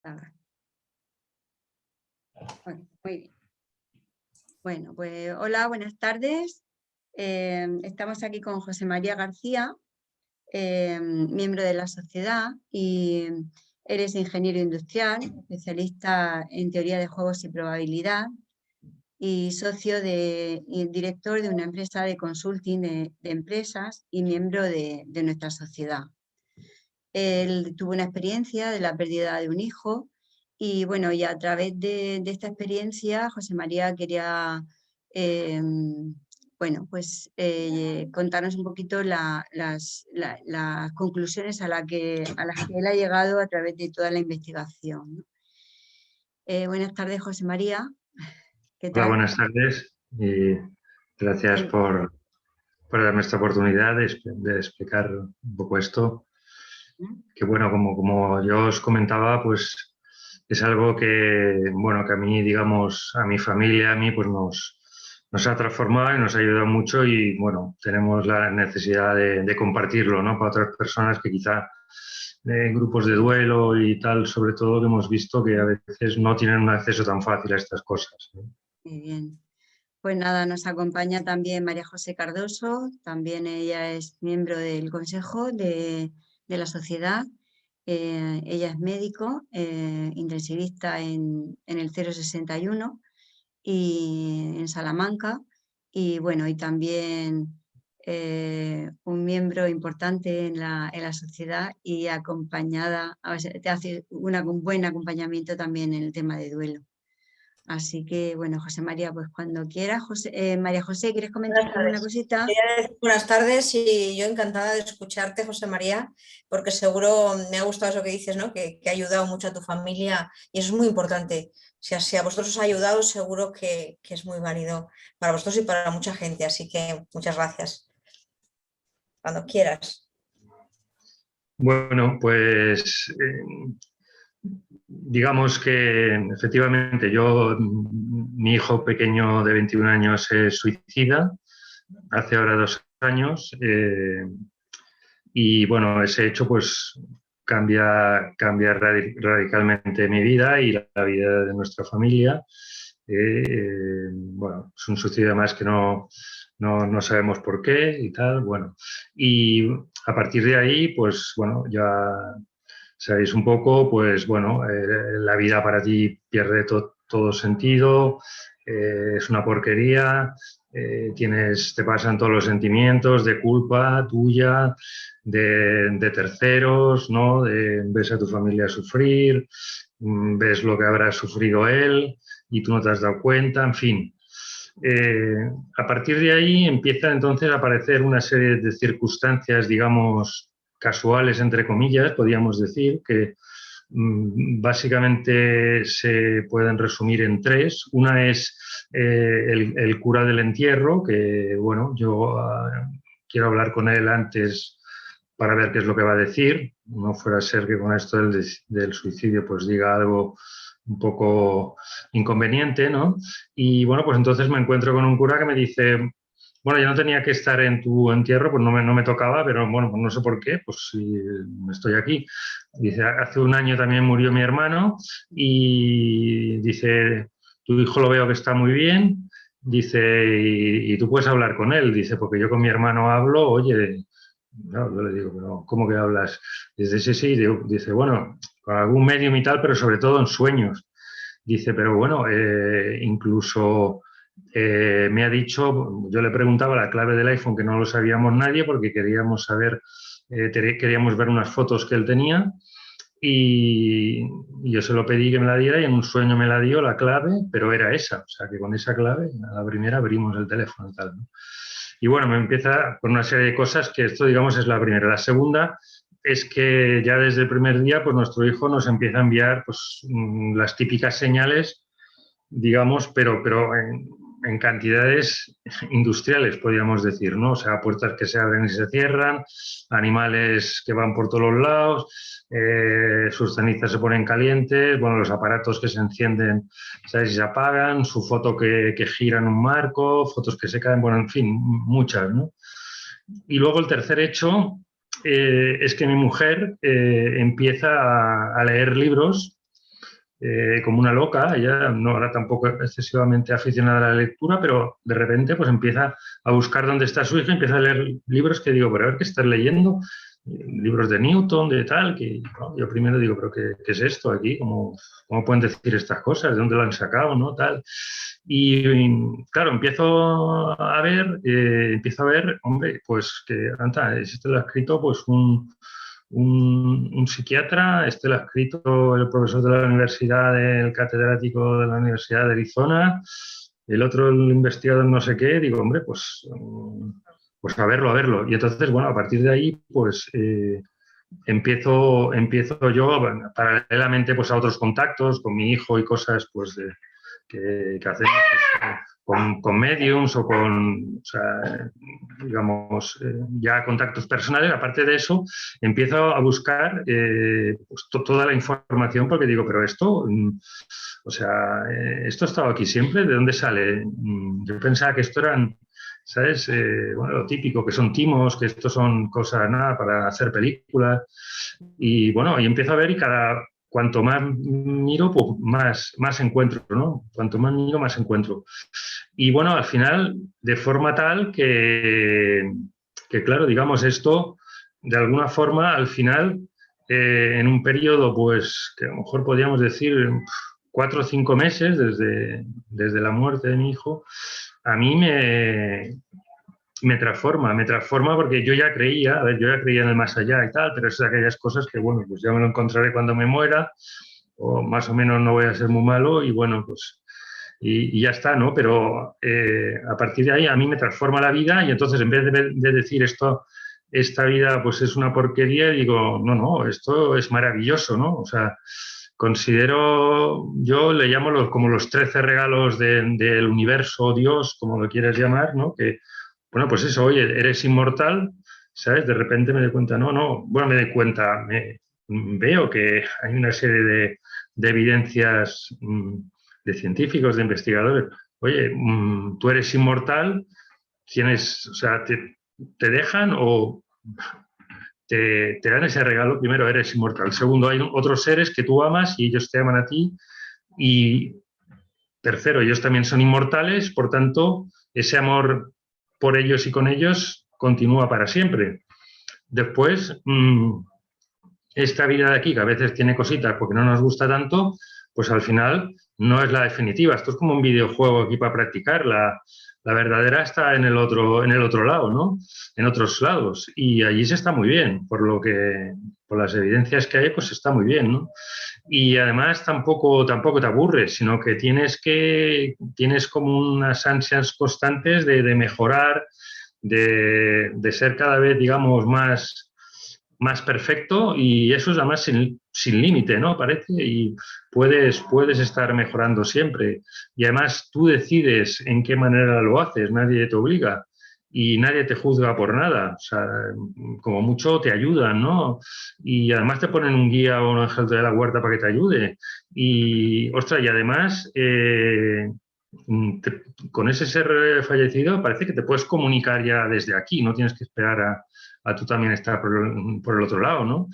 Está. Bueno, muy bien. Bueno, pues hola, buenas tardes. Estamos aquí con José María García, miembro de la sociedad, y eres ingeniero industrial, especialista en teoría de juegos y probabilidad, y y director de una empresa de consulting de empresas y miembro de nuestra sociedad. Él tuvo una experiencia de la pérdida de un hijo y bueno, y a través de esta experiencia José María quería contarnos un poquito las conclusiones a las que él ha llegado a través de toda la investigación, ¿no? Buenas tardes, José María. ¿Qué tal? Hola, buenas tardes y gracias por darme esta oportunidad de explicar un poco esto. Que bueno, como yo os comentaba, pues es algo que, bueno, que a mí, digamos, a mi familia, a mí, pues nos ha transformado y nos ha ayudado mucho y, bueno, tenemos la necesidad de compartirlo, ¿no? Para otras personas que quizá en grupos de duelo y tal, sobre todo, que hemos visto que a veces no tienen un acceso tan fácil a estas cosas, ¿no? Muy bien. Pues nada, nos acompaña también María José Cardoso, también ella es miembro del consejo de la sociedad. Ella es médico, intensivista en el 061 y en Salamanca, y bueno, y también un miembro importante en la sociedad y acompañada, te hace un buen acompañamiento también en el tema de duelo. Así que, bueno, José María, pues cuando quieras. María José, ¿quieres comentar alguna cosita? Buenas tardes y yo encantada de escucharte, José María, porque seguro me ha gustado eso que dices, ¿no? Que ha ayudado mucho a tu familia y eso es muy importante. Si a vosotros os ha ayudado, seguro que es muy válido para vosotros y para mucha gente, así que muchas gracias. Cuando quieras. Bueno, pues digamos que efectivamente mi hijo pequeño de 21 años se suicida hace ahora 2 años y bueno, ese hecho pues cambia radicalmente mi vida y la vida de nuestra familia. Bueno, es un suicidio además que no sabemos por qué y tal, bueno. Y a partir de ahí, pues bueno, ya sabéis un poco, pues bueno, la vida para ti pierde todo sentido, es una porquería, te pasan todos los sentimientos de culpa tuya, de terceros, ¿no? Ves a tu familia sufrir, ves lo que habrá sufrido él y tú no te has dado cuenta, en fin. A partir de ahí empiezan entonces a aparecer una serie de circunstancias, digamos, casuales, entre comillas, podríamos decir, que básicamente se pueden resumir en 3. Una es el cura del entierro, que bueno, yo quiero hablar con él antes para ver qué es lo que va a decir. No fuera a ser que con esto del suicidio pues diga algo un poco inconveniente, ¿no? Y bueno, pues entonces me encuentro con un cura que me dice, bueno, yo no tenía que estar en tu entierro, pues no me tocaba, pero bueno, pues no sé por qué, pues si estoy aquí. Dice, hace 1 año también murió mi hermano y dice, tu hijo lo veo que está muy bien, dice, y tú puedes hablar con él, dice, porque yo con mi hermano hablo, oye, no, yo le digo, pero ¿cómo que hablas? Dice, sí, dice, bueno, con algún medium y tal, pero sobre todo en sueños. Dice, pero bueno, incluso me ha dicho, yo le preguntaba la clave del iPhone, que no lo sabíamos nadie, porque queríamos saber, queríamos ver unas fotos que él tenía, y yo se lo pedí que me la diera y en un sueño me la dio la clave, pero era esa, o sea que con esa clave a la primera abrimos el teléfono y tal, ¿no? Y bueno, me empieza con una serie de cosas que esto, digamos, es la primera. La segunda es que ya desde el primer día, pues nuestro hijo nos empieza a enviar pues, las típicas señales, digamos, pero en cantidades industriales, podríamos decir, ¿no? O sea, puertas que se abren y se cierran, animales que van por todos los lados, sus cenizas se ponen calientes, bueno, los aparatos que se encienden, ¿sabes? Y se apagan, su foto que gira en un marco, fotos que se caen, bueno, en fin, muchas, ¿no? Y luego el tercer hecho es que mi mujer empieza a leer libros como una loca. Ella no era tampoco excesivamente aficionada a la lectura, pero de repente pues empieza a buscar dónde está su hija, empieza a leer libros que digo, pero a ver, ¿qué estás leyendo? Libros de Newton, de tal, que ¿no? Yo primero digo, pero ¿qué es esto aquí? ¿Cómo pueden decir estas cosas? ¿De dónde lo han sacado? ¿No? Tal. Y claro, empiezo a ver, hombre, pues que este lo ha escrito pues un psiquiatra, este lo ha escrito el profesor de la universidad, el catedrático de la Universidad de Arizona, el otro el investigador no sé qué, digo, hombre, pues a verlo. Y entonces, bueno, a partir de ahí, pues empiezo yo, bueno, paralelamente pues, a otros contactos con mi hijo y cosas pues, que hacemos pues, con mediums o con, o sea, digamos, ya contactos personales. Aparte de eso, empiezo a buscar pues, toda la información porque digo, pero esto, o sea, esto ha estado aquí siempre, ¿de dónde sale? Yo pensaba que esto eran... ¿Sabes? Bueno, lo típico, que son timos, que esto son cosas, nada, para hacer películas. Y bueno, y empiezo a ver y cuanto más miro, pues más encuentro, ¿no? Cuanto más miro, más encuentro. Y bueno, al final, de forma tal que claro, digamos, esto, de alguna forma, al final, en un periodo, pues, que a lo mejor podríamos decir 4 o 5 meses desde la muerte de mi hijo, a mí me transforma porque yo ya creía en el más allá y tal, pero es de aquellas cosas que, bueno, pues ya me lo encontraré cuando me muera, o más o menos no voy a ser muy malo y bueno, pues y ya está, ¿no? Pero a partir de ahí a mí me transforma la vida y entonces en vez de decir esta vida pues es una porquería, digo, no, esto es maravilloso, ¿no? O sea, yo le llamo como los 13 regalos del universo, Dios, como lo quieras llamar, ¿no? Que, bueno, pues eso, oye, eres inmortal, ¿sabes? De repente me doy cuenta, bueno, me doy cuenta, veo que hay una serie de evidencias de científicos, de investigadores. Oye, tú eres inmortal, o sea, te dejan o te dan ese regalo. Primero, eres inmortal. Segundo, hay otros seres que tú amas y ellos te aman a ti. Y tercero, ellos también son inmortales, por tanto, ese amor por ellos y con ellos continúa para siempre. Después, esta vida de aquí, que a veces tiene cositas porque no nos gusta tanto, pues al final no es la definitiva. Esto es como un videojuego aquí para practicar. La verdadera está en el otro lado, ¿no? En otros lados. Y allí se está muy bien, por las evidencias que hay, pues está muy bien, ¿no? Y además tampoco te aburres, sino que tienes como unas ansias constantes de mejorar, de ser cada vez, digamos, más perfecto, y eso es además sin límite, ¿no? Parece, y puedes estar mejorando siempre. Y además tú decides en qué manera lo haces, nadie te obliga y nadie te juzga por nada. O sea, como mucho te ayudan, ¿no? Y además te ponen un guía o un ángel de la huerta para que te ayude. Y, ostras, y además... con ese ser fallecido parece que te puedes comunicar ya desde aquí, no tienes que esperar a tú también estar por el otro lado, ¿no?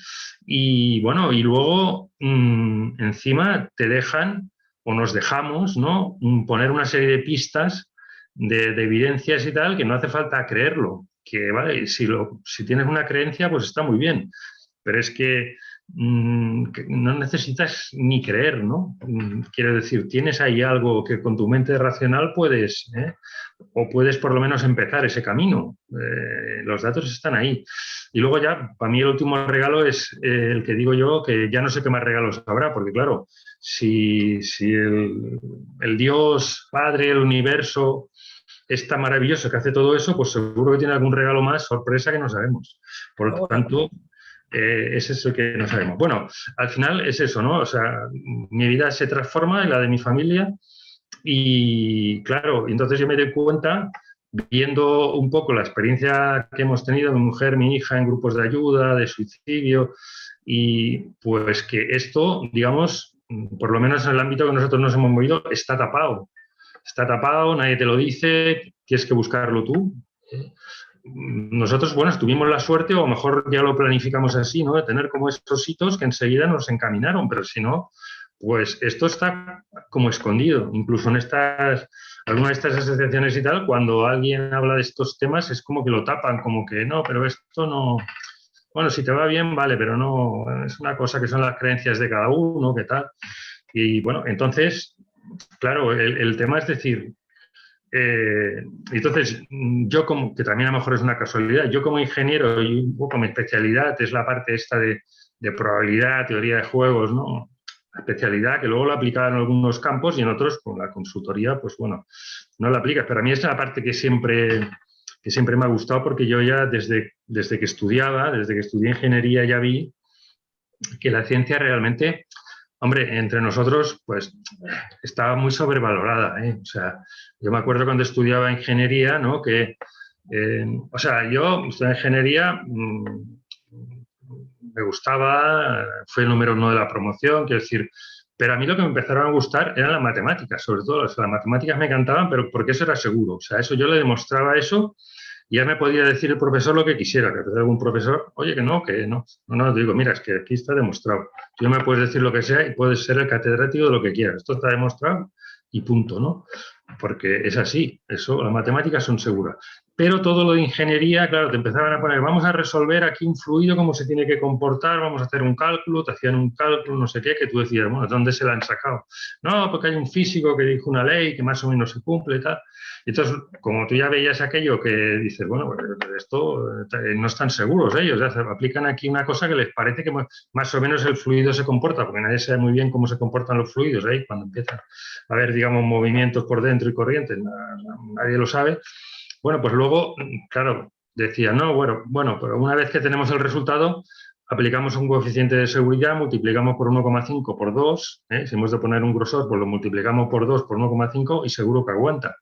Y bueno, y luego encima te dejan o nos dejamos, ¿no? Poner una serie de pistas de evidencias y tal, que no hace falta creerlo, que vale, si tienes una creencia pues está muy bien, pero es que no necesitas ni creer, ¿no? Quiero decir, tienes ahí algo que con tu mente racional puedes, o puedes por lo menos empezar ese camino. Los datos están ahí. Y luego ya, para mí el último regalo es el que digo yo, que ya no sé qué más regalos habrá, porque claro, si el Dios, Padre, el universo, es tan maravilloso que hace todo eso, pues seguro que tiene algún regalo más, sorpresa, que no sabemos. Por lo tanto... ese es el que no sabemos. Bueno, al final es eso, ¿no? O sea, mi vida se transforma en la de mi familia y, claro, entonces yo me doy cuenta, viendo un poco la experiencia que hemos tenido, mi mujer, mi hija, en grupos de ayuda, de suicidio, y pues que esto, digamos, por lo menos en el ámbito que nosotros nos hemos movido, está tapado. Está tapado, nadie te lo dice, tienes que buscarlo tú. Nosotros, bueno, tuvimos la suerte, o a lo mejor ya lo planificamos así, ¿no? De tener como esos hitos que enseguida nos encaminaron, pero si no, pues esto está como escondido, incluso en algunas de estas asociaciones y tal, cuando alguien habla de estos temas es como que lo tapan, como que no, pero esto no, bueno, si te va bien, vale, pero no, es una cosa que son las creencias de cada uno, qué tal. Y bueno, entonces, claro, el tema es decir, entonces, yo como, que también a lo mejor es una casualidad, yo como ingeniero y un poco mi especialidad es la parte esta de probabilidad, teoría de juegos, ¿no? La especialidad que luego la aplicaba en algunos campos y en otros, con la consultoría, pues bueno, no la aplicas. Pero a mí es la parte que siempre me ha gustado porque yo ya desde que estudié ingeniería ya vi que la ciencia realmente, hombre, entre nosotros, pues estaba muy sobrevalorada, ¿eh? O sea, yo me acuerdo cuando estudiaba ingeniería, ¿no? Que, o sea, yo estudié ingeniería, me gustaba, fue el número 1 de la promoción, quiero decir, pero a mí lo que me empezaron a gustar eran las matemáticas, sobre todo. O sea, las matemáticas me encantaban, pero porque eso era seguro. O sea, eso yo le demostraba eso y ya me podía decir el profesor lo que quisiera, que a algún profesor, oye, que no, no, digo, mira, es que aquí está demostrado. Tú me puedes decir lo que sea y puedes ser el catedrático de lo que quieras. Esto está demostrado y punto, ¿no? Porque es así, eso, las matemáticas son seguras. Pero todo lo de ingeniería, claro, te empezaban a poner, vamos a resolver aquí un fluido, cómo se tiene que comportar, vamos a hacer un cálculo, te hacían un cálculo, no sé qué, que tú decías, bueno, ¿dónde se la han sacado? No, porque hay un físico que dijo una ley que más o menos se cumple y tal. Y entonces, como tú ya veías aquello que dices, bueno, pues esto no están seguros ellos, ya aplican aquí una cosa que les parece que más o menos el fluido se comporta, porque nadie sabe muy bien cómo se comportan los fluidos ahí cuando empiezan a haber, digamos, movimientos por dentro y corrientes, nadie lo sabe. Bueno, pues luego, claro, decía, no, bueno, pero una vez que tenemos el resultado, aplicamos un coeficiente de seguridad, multiplicamos por 1,5 por 2, si hemos de poner un grosor, pues lo multiplicamos por 2 por 1,5 y seguro que aguanta.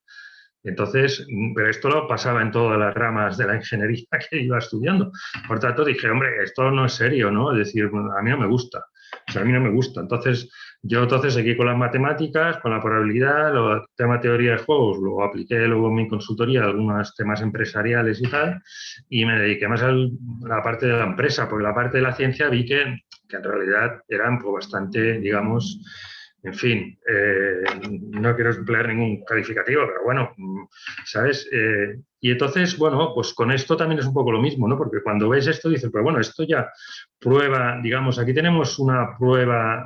Entonces, pero esto lo pasaba en todas las ramas de la ingeniería que iba estudiando. Por tanto, dije, hombre, esto no es serio, ¿no? Es decir, a mí no me gusta. O sea, a mí no me gusta. Entonces, yo seguí con las matemáticas, con la probabilidad, el tema teoría de juegos, lo apliqué luego en mi consultoría, algunos temas empresariales y tal, y me dediqué más a la parte de la empresa, porque la parte de la ciencia vi que en realidad eran pues, bastante, digamos, en fin, no quiero emplear ningún calificativo, pero bueno, ¿sabes? Y entonces, bueno, pues con esto también es un poco lo mismo, ¿no? Porque cuando ves esto dices, pero bueno, esto ya prueba, digamos, aquí tenemos una prueba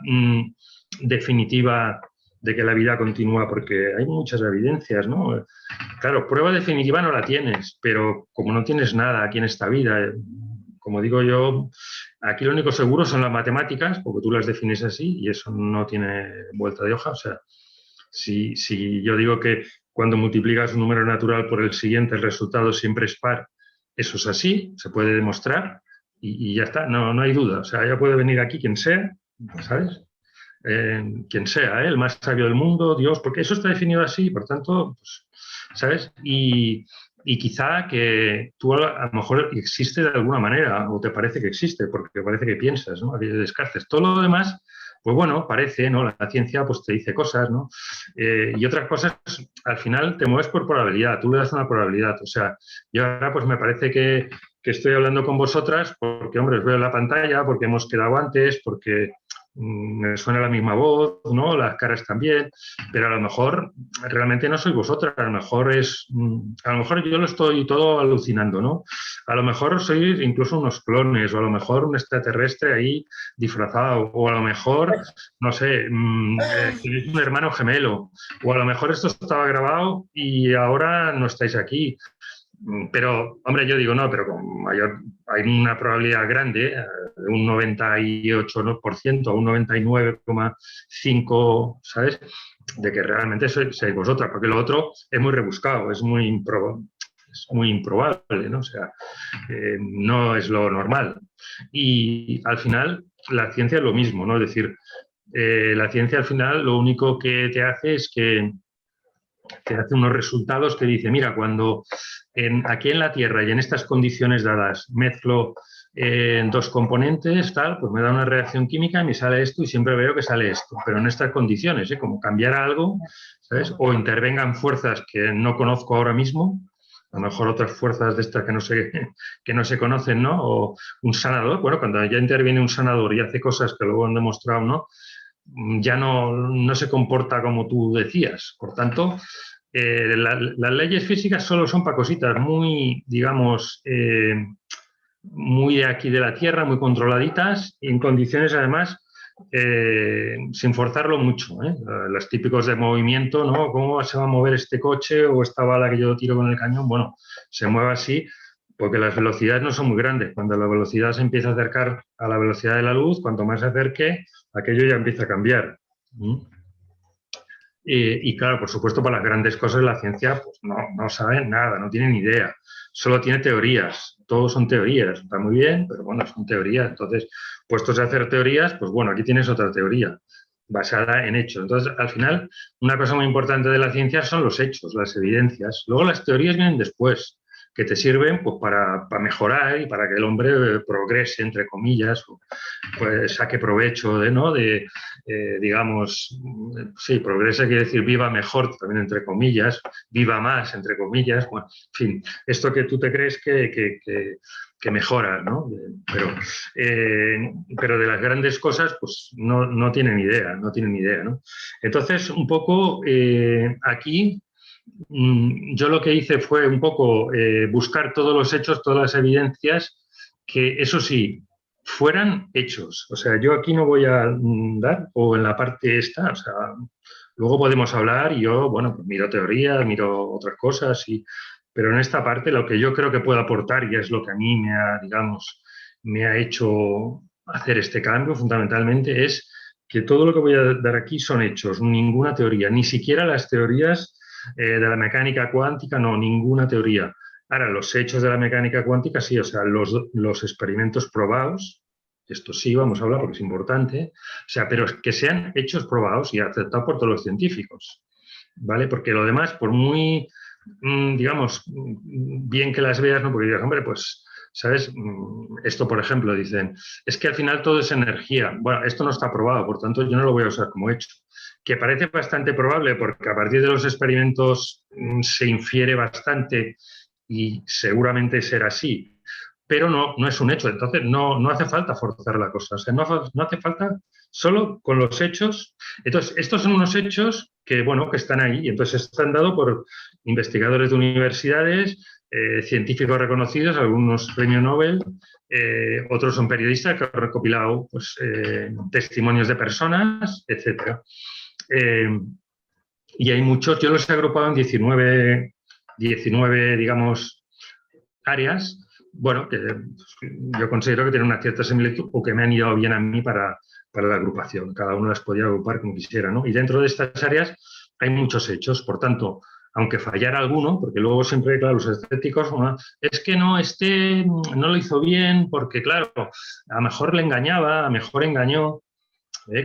definitiva de que la vida continúa, porque hay muchas evidencias, ¿no? Claro, prueba definitiva no la tienes, pero como no tienes nada aquí en esta vida, como digo yo, aquí lo único seguro son las matemáticas, porque tú las defines así y eso no tiene vuelta de hoja. O sea, si yo digo que cuando multiplicas un número natural por el siguiente, el resultado siempre es par, eso es así, se puede demostrar y ya está, no hay duda. O sea, ya puede venir aquí quien sea, ¿sabes? Quien sea, el más sabio del mundo, Dios, porque eso está definido así, por tanto, pues, ¿sabes? Y quizá que tú a lo mejor existe de alguna manera, o te parece que existe, porque parece que piensas, ¿no? Que Descartes. Todo lo demás, pues bueno, parece, ¿no? La ciencia pues te dice cosas, ¿no? Y otras cosas, al final te mueves por probabilidad, tú le das una probabilidad. O sea, yo ahora pues me parece que estoy hablando con vosotras porque, hombre, os veo en la pantalla, porque hemos quedado antes, porque me suena la misma voz, ¿no? Las caras también, pero a lo mejor realmente no sois vosotras, a lo mejor yo lo estoy todo alucinando, ¿no? A lo mejor sois incluso unos clones, o a lo mejor un extraterrestre ahí disfrazado, o a lo mejor, no sé, sois un hermano gemelo, o a lo mejor esto estaba grabado y ahora no estáis aquí. Pero, hombre, yo digo no, pero con mayor, hay una probabilidad grande, de un 98% a un 99,5%, ¿sabes? De que realmente seáis vosotras, porque lo otro es muy rebuscado, es muy improbable, ¿no? O sea, no es lo normal. Y al final, la ciencia es lo mismo, ¿no? Es decir, la ciencia al final lo único que te hace es que te hace unos resultados que dice, mira, cuando aquí en la Tierra y en estas condiciones dadas mezclo dos componentes, tal, pues me da una reacción química y me sale esto y siempre veo que sale esto, pero en estas condiciones, como cambiar algo, ¿sabes? O intervengan fuerzas que no conozco ahora mismo, a lo mejor otras fuerzas de estas que no se conocen, ¿no? O un sanador, bueno, cuando ya interviene un sanador y hace cosas que luego han demostrado, ¿no? ya no se comporta como tú decías. Por tanto, las leyes físicas solo son para cositas muy, digamos, muy de aquí de la Tierra, muy controladitas, y en condiciones además sin forzarlo mucho. Los típicos de movimiento, ¿no? ¿Cómo se va a mover este coche o esta bala que yo tiro con el cañón? Bueno, se mueve así porque las velocidades no son muy grandes. Cuando la velocidad se empieza a acercar a la velocidad de la luz, cuanto más se acerque, aquello ya empieza a cambiar. Y claro, por supuesto, para las grandes cosas la ciencia pues no sabe nada, no tiene ni idea. Solo tiene teorías. Todos son teorías. Está muy bien, pero bueno, son teorías. Entonces, puestos a hacer teorías, pues bueno, aquí tienes otra teoría basada en hechos. Entonces, al final, una cosa muy importante de la ciencia son los hechos, las evidencias. Luego las teorías vienen después, que te sirven pues, para mejorar y para que el hombre progrese, entre comillas, o, pues saque provecho digamos, sí, progrese quiere decir viva mejor, también entre comillas, viva más, entre comillas, bueno, en fin, esto que tú te crees que mejora, ¿no? Pero de las grandes cosas, pues no tienen idea, ¿no? Entonces, un poco aquí yo lo que hice fue un poco buscar todos los hechos, todas las evidencias, que eso sí, fueran hechos. O sea, yo aquí no voy a dar, o en la parte esta, o sea, luego podemos hablar y yo, bueno, pues miro teorías, miro otras cosas, pero en esta parte lo que yo creo que puedo aportar, y es lo que a mí digamos, me ha hecho hacer este cambio fundamentalmente, es que todo lo que voy a dar aquí son hechos, ninguna teoría, ni siquiera las teorías de la mecánica cuántica, no, ninguna teoría. Ahora, los hechos de la mecánica cuántica, sí, o sea, los experimentos probados, esto sí vamos a hablar porque es importante, o sea, pero que sean hechos probados y aceptados por todos los científicos, ¿vale? Porque lo demás, por muy, digamos, bien que las veas, ¿no? Porque digas, hombre, pues, ¿sabes? Esto, por ejemplo, dicen, es que al final todo es energía. Bueno, esto no está probado, por tanto, yo no lo voy a usar como hecho. Que parece bastante probable porque a partir de los experimentos se infiere bastante y seguramente será así, pero no es un hecho. Entonces, no hace falta forzar la cosa. O sea, no hace falta solo con los hechos. Entonces, estos son unos hechos que, bueno, que están ahí. Entonces, están dados por investigadores de universidades, científicos reconocidos, algunos premio Nobel, otros son periodistas que han recopilado pues, testimonios de personas, etcétera. Y hay muchos, yo los he agrupado en 19 digamos, áreas, bueno, que yo considero que tienen una cierta similitud o que me han ido bien a mí para la agrupación. Cada uno las podía agrupar como quisiera, ¿no? Y dentro de estas áreas hay muchos hechos, por tanto, aunque fallara alguno, porque luego siempre, claro, los escépticos, bueno, es que no, no lo hizo bien porque, claro, a lo mejor le engañaba, a lo mejor engañó,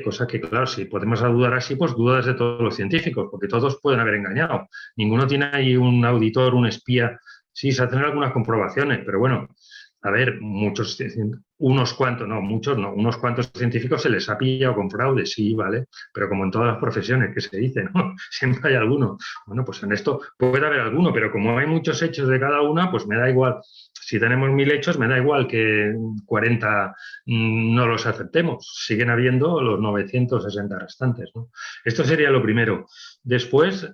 cosa que, claro, si podemos dudar así, pues dudas de todos los científicos, porque todos pueden haber engañado. Ninguno tiene ahí un auditor, un espía. Sí, se hacen algunas comprobaciones, pero bueno, a ver, unos cuantos científicos se les ha pillado con fraude, sí, vale, pero como en todas las profesiones que se dice, ¿no? Siempre hay alguno. Bueno, pues en esto puede haber alguno, pero como hay muchos hechos de cada una, pues me da igual. Si tenemos 1000 hechos, me da igual que 40 no los aceptemos. Siguen habiendo los 960 restantes, ¿no? Esto sería lo primero. Después,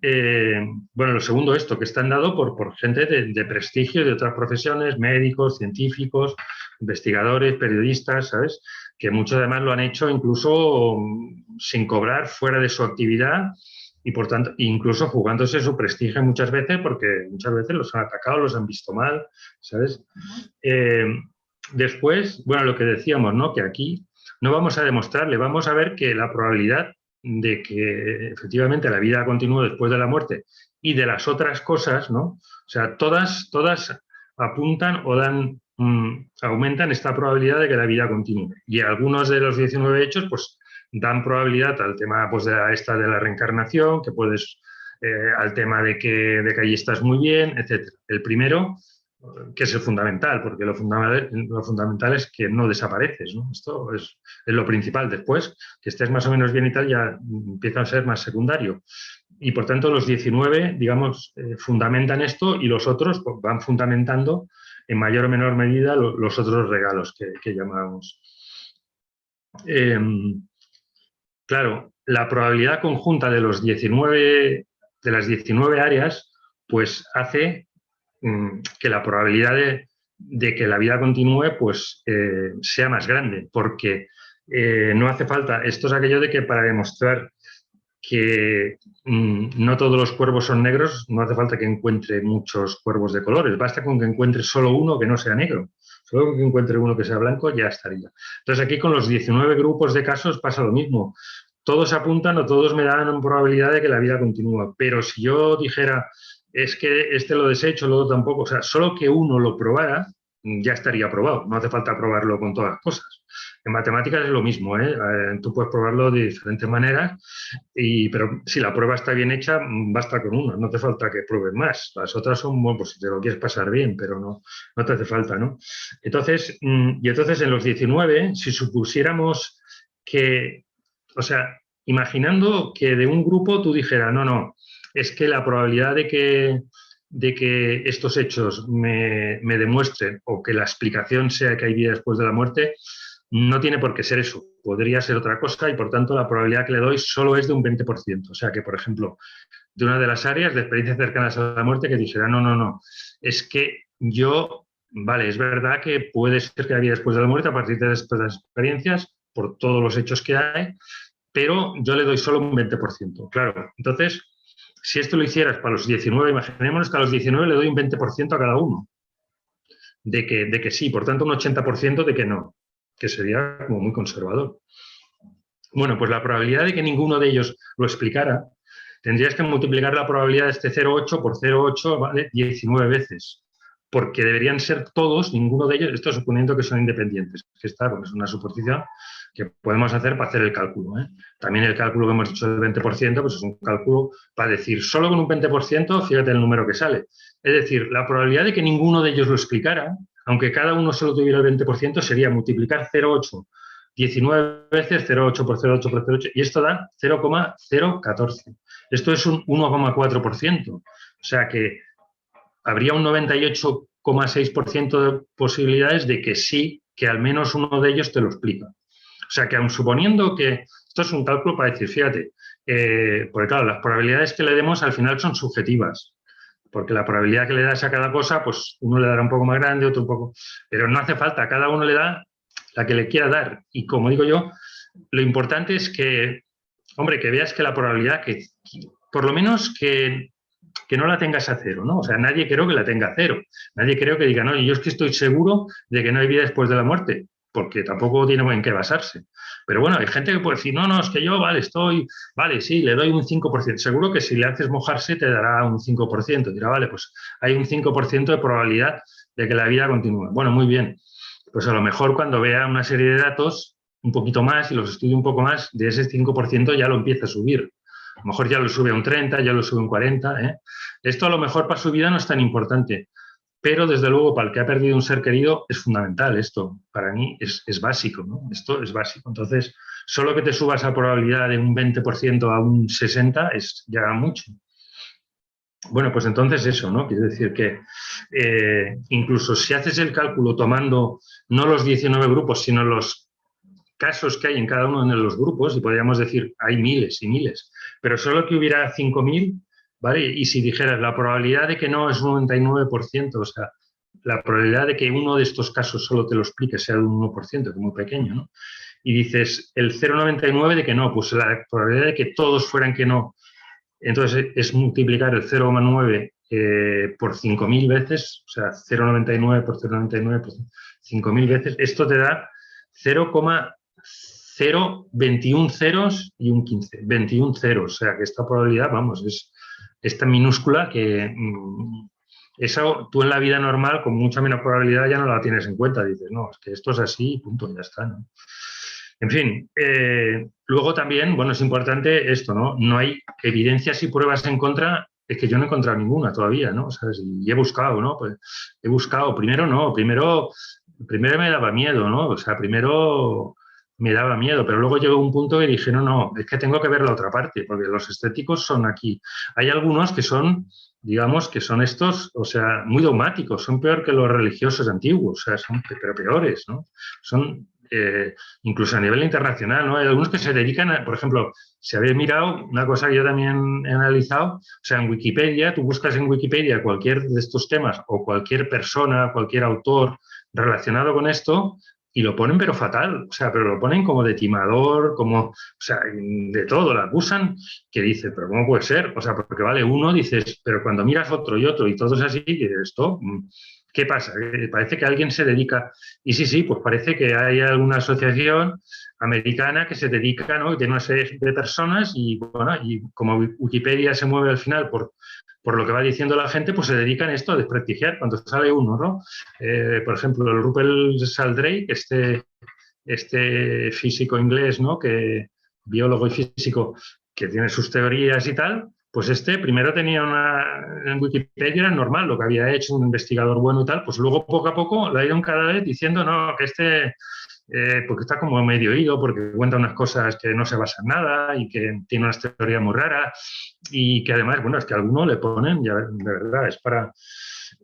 bueno, lo segundo, esto, que están dado por gente de prestigio de otras profesiones, médicos, científicos, investigadores, periodistas, ¿sabes? Que muchos además lo han hecho incluso sin cobrar, fuera de su actividad y por tanto, incluso jugándose su prestigio muchas veces, porque muchas veces los han atacado, los han visto mal, ¿sabes? Después, bueno, lo que decíamos, ¿no? Que aquí no vamos a demostrarle, vamos a ver que la probabilidad de que efectivamente la vida continúe después de la muerte y de las otras cosas, ¿no? O sea, todas apuntan o dan, aumentan esta probabilidad de que la vida continúe. Y algunos de los 19 hechos, pues, dan probabilidad al tema pues, de la reencarnación, que puedes, al tema de que ahí estás muy bien, etc. El primero, que es el fundamental, porque lo fundamental es que no desapareces, ¿no? Esto es lo principal. Después, que estés más o menos bien y tal, ya empieza a ser más secundario. Y por tanto, los 19, digamos, fundamentan esto y los otros pues, van fundamentando en mayor o menor medida los otros regalos que llamamos. claro, la probabilidad conjunta de las 19 áreas, pues hace que la probabilidad de que la vida continúe pues sea más grande, porque no hace falta, esto es aquello de que para demostrar que no todos los cuervos son negros, no hace falta que encuentre muchos cuervos de colores, basta con que encuentre solo uno que no sea negro, solo con que encuentre uno que sea blanco ya estaría. Entonces aquí con los 19 grupos de casos pasa lo mismo, todos apuntan o todos me dan probabilidad de que la vida continúa, pero si yo dijera es que este lo desecho, luego tampoco, o sea, solo que uno lo probara ya estaría probado, no hace falta probarlo con todas las cosas. En matemáticas es lo mismo, ¿eh? Tú puedes probarlo de diferentes maneras, pero si la prueba está bien hecha, basta con una, no te falta que pruebes más. Las otras son, bueno, pues si te lo quieres pasar bien, pero no te hace falta, ¿no? Entonces, entonces en los 19, si supusiéramos que, o sea, imaginando que de un grupo tú dijeras, no, es que la probabilidad de que estos hechos me demuestren o que la explicación sea que hay vida después de la muerte, no tiene por qué ser eso, podría ser otra cosa y por tanto la probabilidad que le doy solo es de un 20%. O sea que, por ejemplo, de una de las áreas de experiencias cercanas a la muerte que dijera, no, es que yo, vale, es verdad que puede ser que haya vida después de la muerte a partir de estas experiencias, por todos los hechos que hay, pero yo le doy solo un 20%. Claro, entonces, si esto lo hicieras para los 19, imaginémonos que a los 19 le doy un 20% a cada uno, de que sí, por tanto un 80% de que no, que sería como muy conservador. Bueno, pues la probabilidad de que ninguno de ellos lo explicara, tendrías que multiplicar la probabilidad de este 0,8 por 0,8, ¿vale? 19 veces, porque deberían ser todos, ninguno de ellos, esto suponiendo que son independientes, que está, porque es una suposición que podemos hacer para hacer el cálculo, ¿eh? También el cálculo que hemos dicho del 20%, pues es un cálculo para decir, solo con un 20%, fíjate el número que sale. Es decir, la probabilidad de que ninguno de ellos lo explicara, aunque cada uno solo tuviera el 20%, sería multiplicar 0,8 19 veces 0,8 por 0,8 por 0,8 y esto da 0,014. Esto es un 1,4%. O sea que habría un 98,6% de posibilidades de que sí, que al menos uno de ellos te lo explica. O sea que aun suponiendo que esto es un cálculo para decir, fíjate, porque claro, las probabilidades que le demos al final son subjetivas. Porque la probabilidad que le das a cada cosa, pues uno le dará un poco más grande, otro un poco... Pero no hace falta, cada uno le da la que le quiera dar. Y como digo yo, lo importante es que, hombre, que veas que la probabilidad, que por lo menos que no la tengas a cero, ¿no? O sea, nadie creo que la tenga a cero. Nadie creo que diga, no, yo es que estoy seguro de que no hay vida después de la muerte, porque tampoco tiene en qué basarse. Pero bueno, hay gente que puede decir, no, es que yo, vale, sí, le doy un 5%. Seguro que si le haces mojarse te dará un 5%. Dirá, vale, pues hay un 5% de probabilidad de que la vida continúe. Bueno, muy bien. Pues a lo mejor cuando vea una serie de datos un poquito más y los estudie un poco más, de ese 5% ya lo empieza a subir. A lo mejor ya lo sube a un 30, ya lo sube a un 40. ¿eh? Esto a lo mejor para su vida no es tan importante, pero desde luego para el que ha perdido un ser querido es fundamental esto. Para mí es básico, ¿no? Esto es básico. Entonces, solo que te subas a probabilidad de un 20% a un 60% es ya mucho. Bueno, pues entonces eso, ¿no? Quiere decir que incluso si haces el cálculo tomando no los 19 grupos, sino los casos que hay en cada uno de los grupos, y podríamos decir, hay miles y miles, pero solo que hubiera 5.000, ¿vale? Y si dijeras, la probabilidad de que no es un 99%, o sea, la probabilidad de que uno de estos casos solo te lo explique sea de un 1%, que es muy pequeño, ¿no? Y dices, el 0,99 de que no, pues la probabilidad de que todos fueran que no, entonces es multiplicar el 0,9 por 5.000 veces, o sea, 0,99 por 0,99 por 5.000 veces. Esto te da 0,021 ceros y un 15. 21 ceros, o sea, que esta probabilidad, vamos, es tan minúscula que eso tú en la vida normal, con mucha menos probabilidad, ya no la tienes en cuenta. Dices, no, es que esto es así y punto, ya está, ¿no? En fin, luego también, bueno, es importante esto, ¿no? No hay evidencias y pruebas en contra, es que yo no he encontrado ninguna todavía, ¿no? ¿Sabes? Y he buscado, ¿no? Pues he buscado, primero me daba miedo, ¿no? O sea, primero me daba miedo, pero luego llegó un punto que dije, no, es que tengo que ver la otra parte, porque los estéticos son aquí. Hay algunos que son, digamos, que son estos, o sea, muy dogmáticos, son peor que los religiosos antiguos, o sea, son pero peores, ¿no? Son incluso a nivel internacional, ¿no? Hay algunos que se dedican a, por ejemplo, si habéis mirado, una cosa que yo también he analizado, o sea, en Wikipedia, tú buscas en Wikipedia cualquier de estos temas o cualquier persona, cualquier autor relacionado con esto y lo ponen pero fatal, o sea, pero lo ponen como de timador, como, o sea, de todo, lo acusan, que dice, pero ¿cómo puede ser? O sea, porque vale, uno dices, pero cuando miras otro y todo es así, que esto, ¿qué pasa? Parece que alguien se dedica, y sí, pues parece que hay alguna asociación americana que se dedica, ¿no? Que tiene una serie de personas y, bueno, y como Wikipedia se mueve al final por lo que va diciendo la gente, pues se dedican a esto a desprestigiar cuando sale uno, ¿no? Por ejemplo, el Rupert Sheldrake, este físico inglés, ¿no? Biólogo y físico, que tiene sus teorías y tal, pues primero tenía en Wikipedia era normal lo que había hecho, un investigador bueno y tal, pues luego poco a poco lo ha ido cada vez diciendo, no, que porque está como medio oído, porque cuenta unas cosas que no se basan en nada y que tiene unas teorías muy raras y que además, bueno, es que a alguno le ponen, ya de verdad, es para...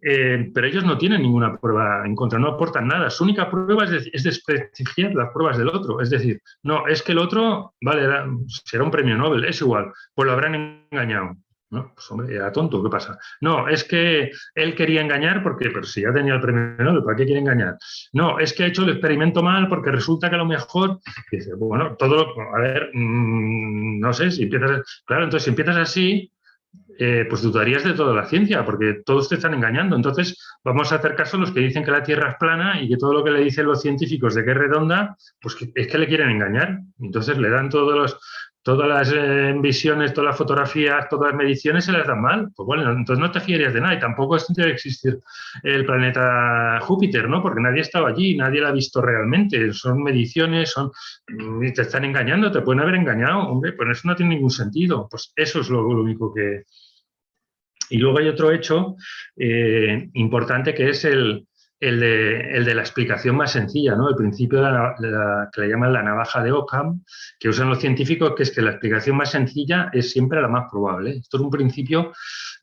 pero ellos no tienen ninguna prueba en contra, no aportan nada. Su única prueba es desprestigiar las pruebas del otro. Es decir, no, es que el otro, vale, será un premio Nobel, es igual, pues lo habrán engañado. No, pues hombre, era tonto, ¿qué pasa? No, es que él quería engañar porque, pero si ya tenía el premio Nobel, ¿para qué quiere engañar? No, es que ha hecho el experimento mal porque resulta que a lo mejor, dice, bueno, a ver, no sé, si empiezas, claro, entonces si empiezas así, pues dudarías de toda la ciencia, porque todos te están engañando. Entonces, vamos a hacer caso a los que dicen que la Tierra es plana y que todo lo que le dicen los científicos de que es redonda, pues es que le quieren engañar. Entonces, le dan todas las visiones, todas las fotografías, todas las mediciones, se las dan mal. Pues bueno, entonces no te fiarías de nada y tampoco debe existir el planeta Júpiter, ¿no? Porque nadie estaba allí, nadie lo ha visto realmente. Son mediciones, y te están engañando, te pueden haber engañado. Hombre, pues eso no tiene ningún sentido. Pues eso es lo único que... Y luego hay otro hecho importante que es el de la explicación más sencilla, ¿no? El principio que le llaman la navaja de Ockham, que usan los científicos, que es que la explicación más sencilla es siempre la más probable. Esto es un principio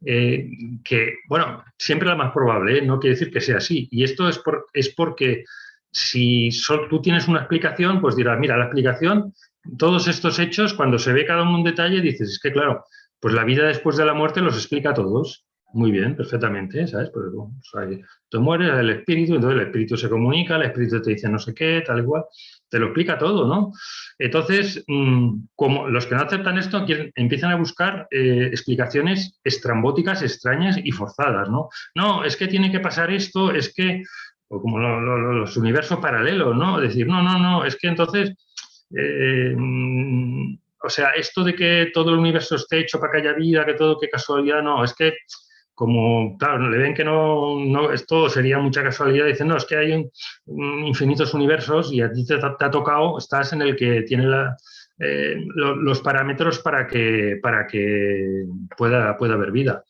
que, bueno, siempre la más probable, no quiere decir que sea así. Y esto es porque si tú tienes una explicación, pues dirás, mira, la explicación, todos estos hechos, cuando se ve cada uno en detalle, dices, es que claro, pues la vida después de la muerte los explica a todos. Muy bien, perfectamente, ¿sabes? Pues, bueno, tú mueres, el espíritu, entonces el espíritu se comunica, el espíritu te dice no sé qué, tal y cual, te lo explica todo, ¿no? Entonces, como los que no aceptan esto empiezan a buscar explicaciones estrambóticas, extrañas y forzadas, ¿no? No, es que tiene que pasar esto, es que, o como los universos paralelos, ¿no? Decir, no, es que entonces... o sea, esto de que todo el universo esté hecho para que haya vida, que todo, qué casualidad, no, es que como, claro, le ven que no esto sería mucha casualidad, dicen, no, es que hay infinitos universos y a ti te ha tocado, estás en el que tiene los parámetros para que pueda haber vida.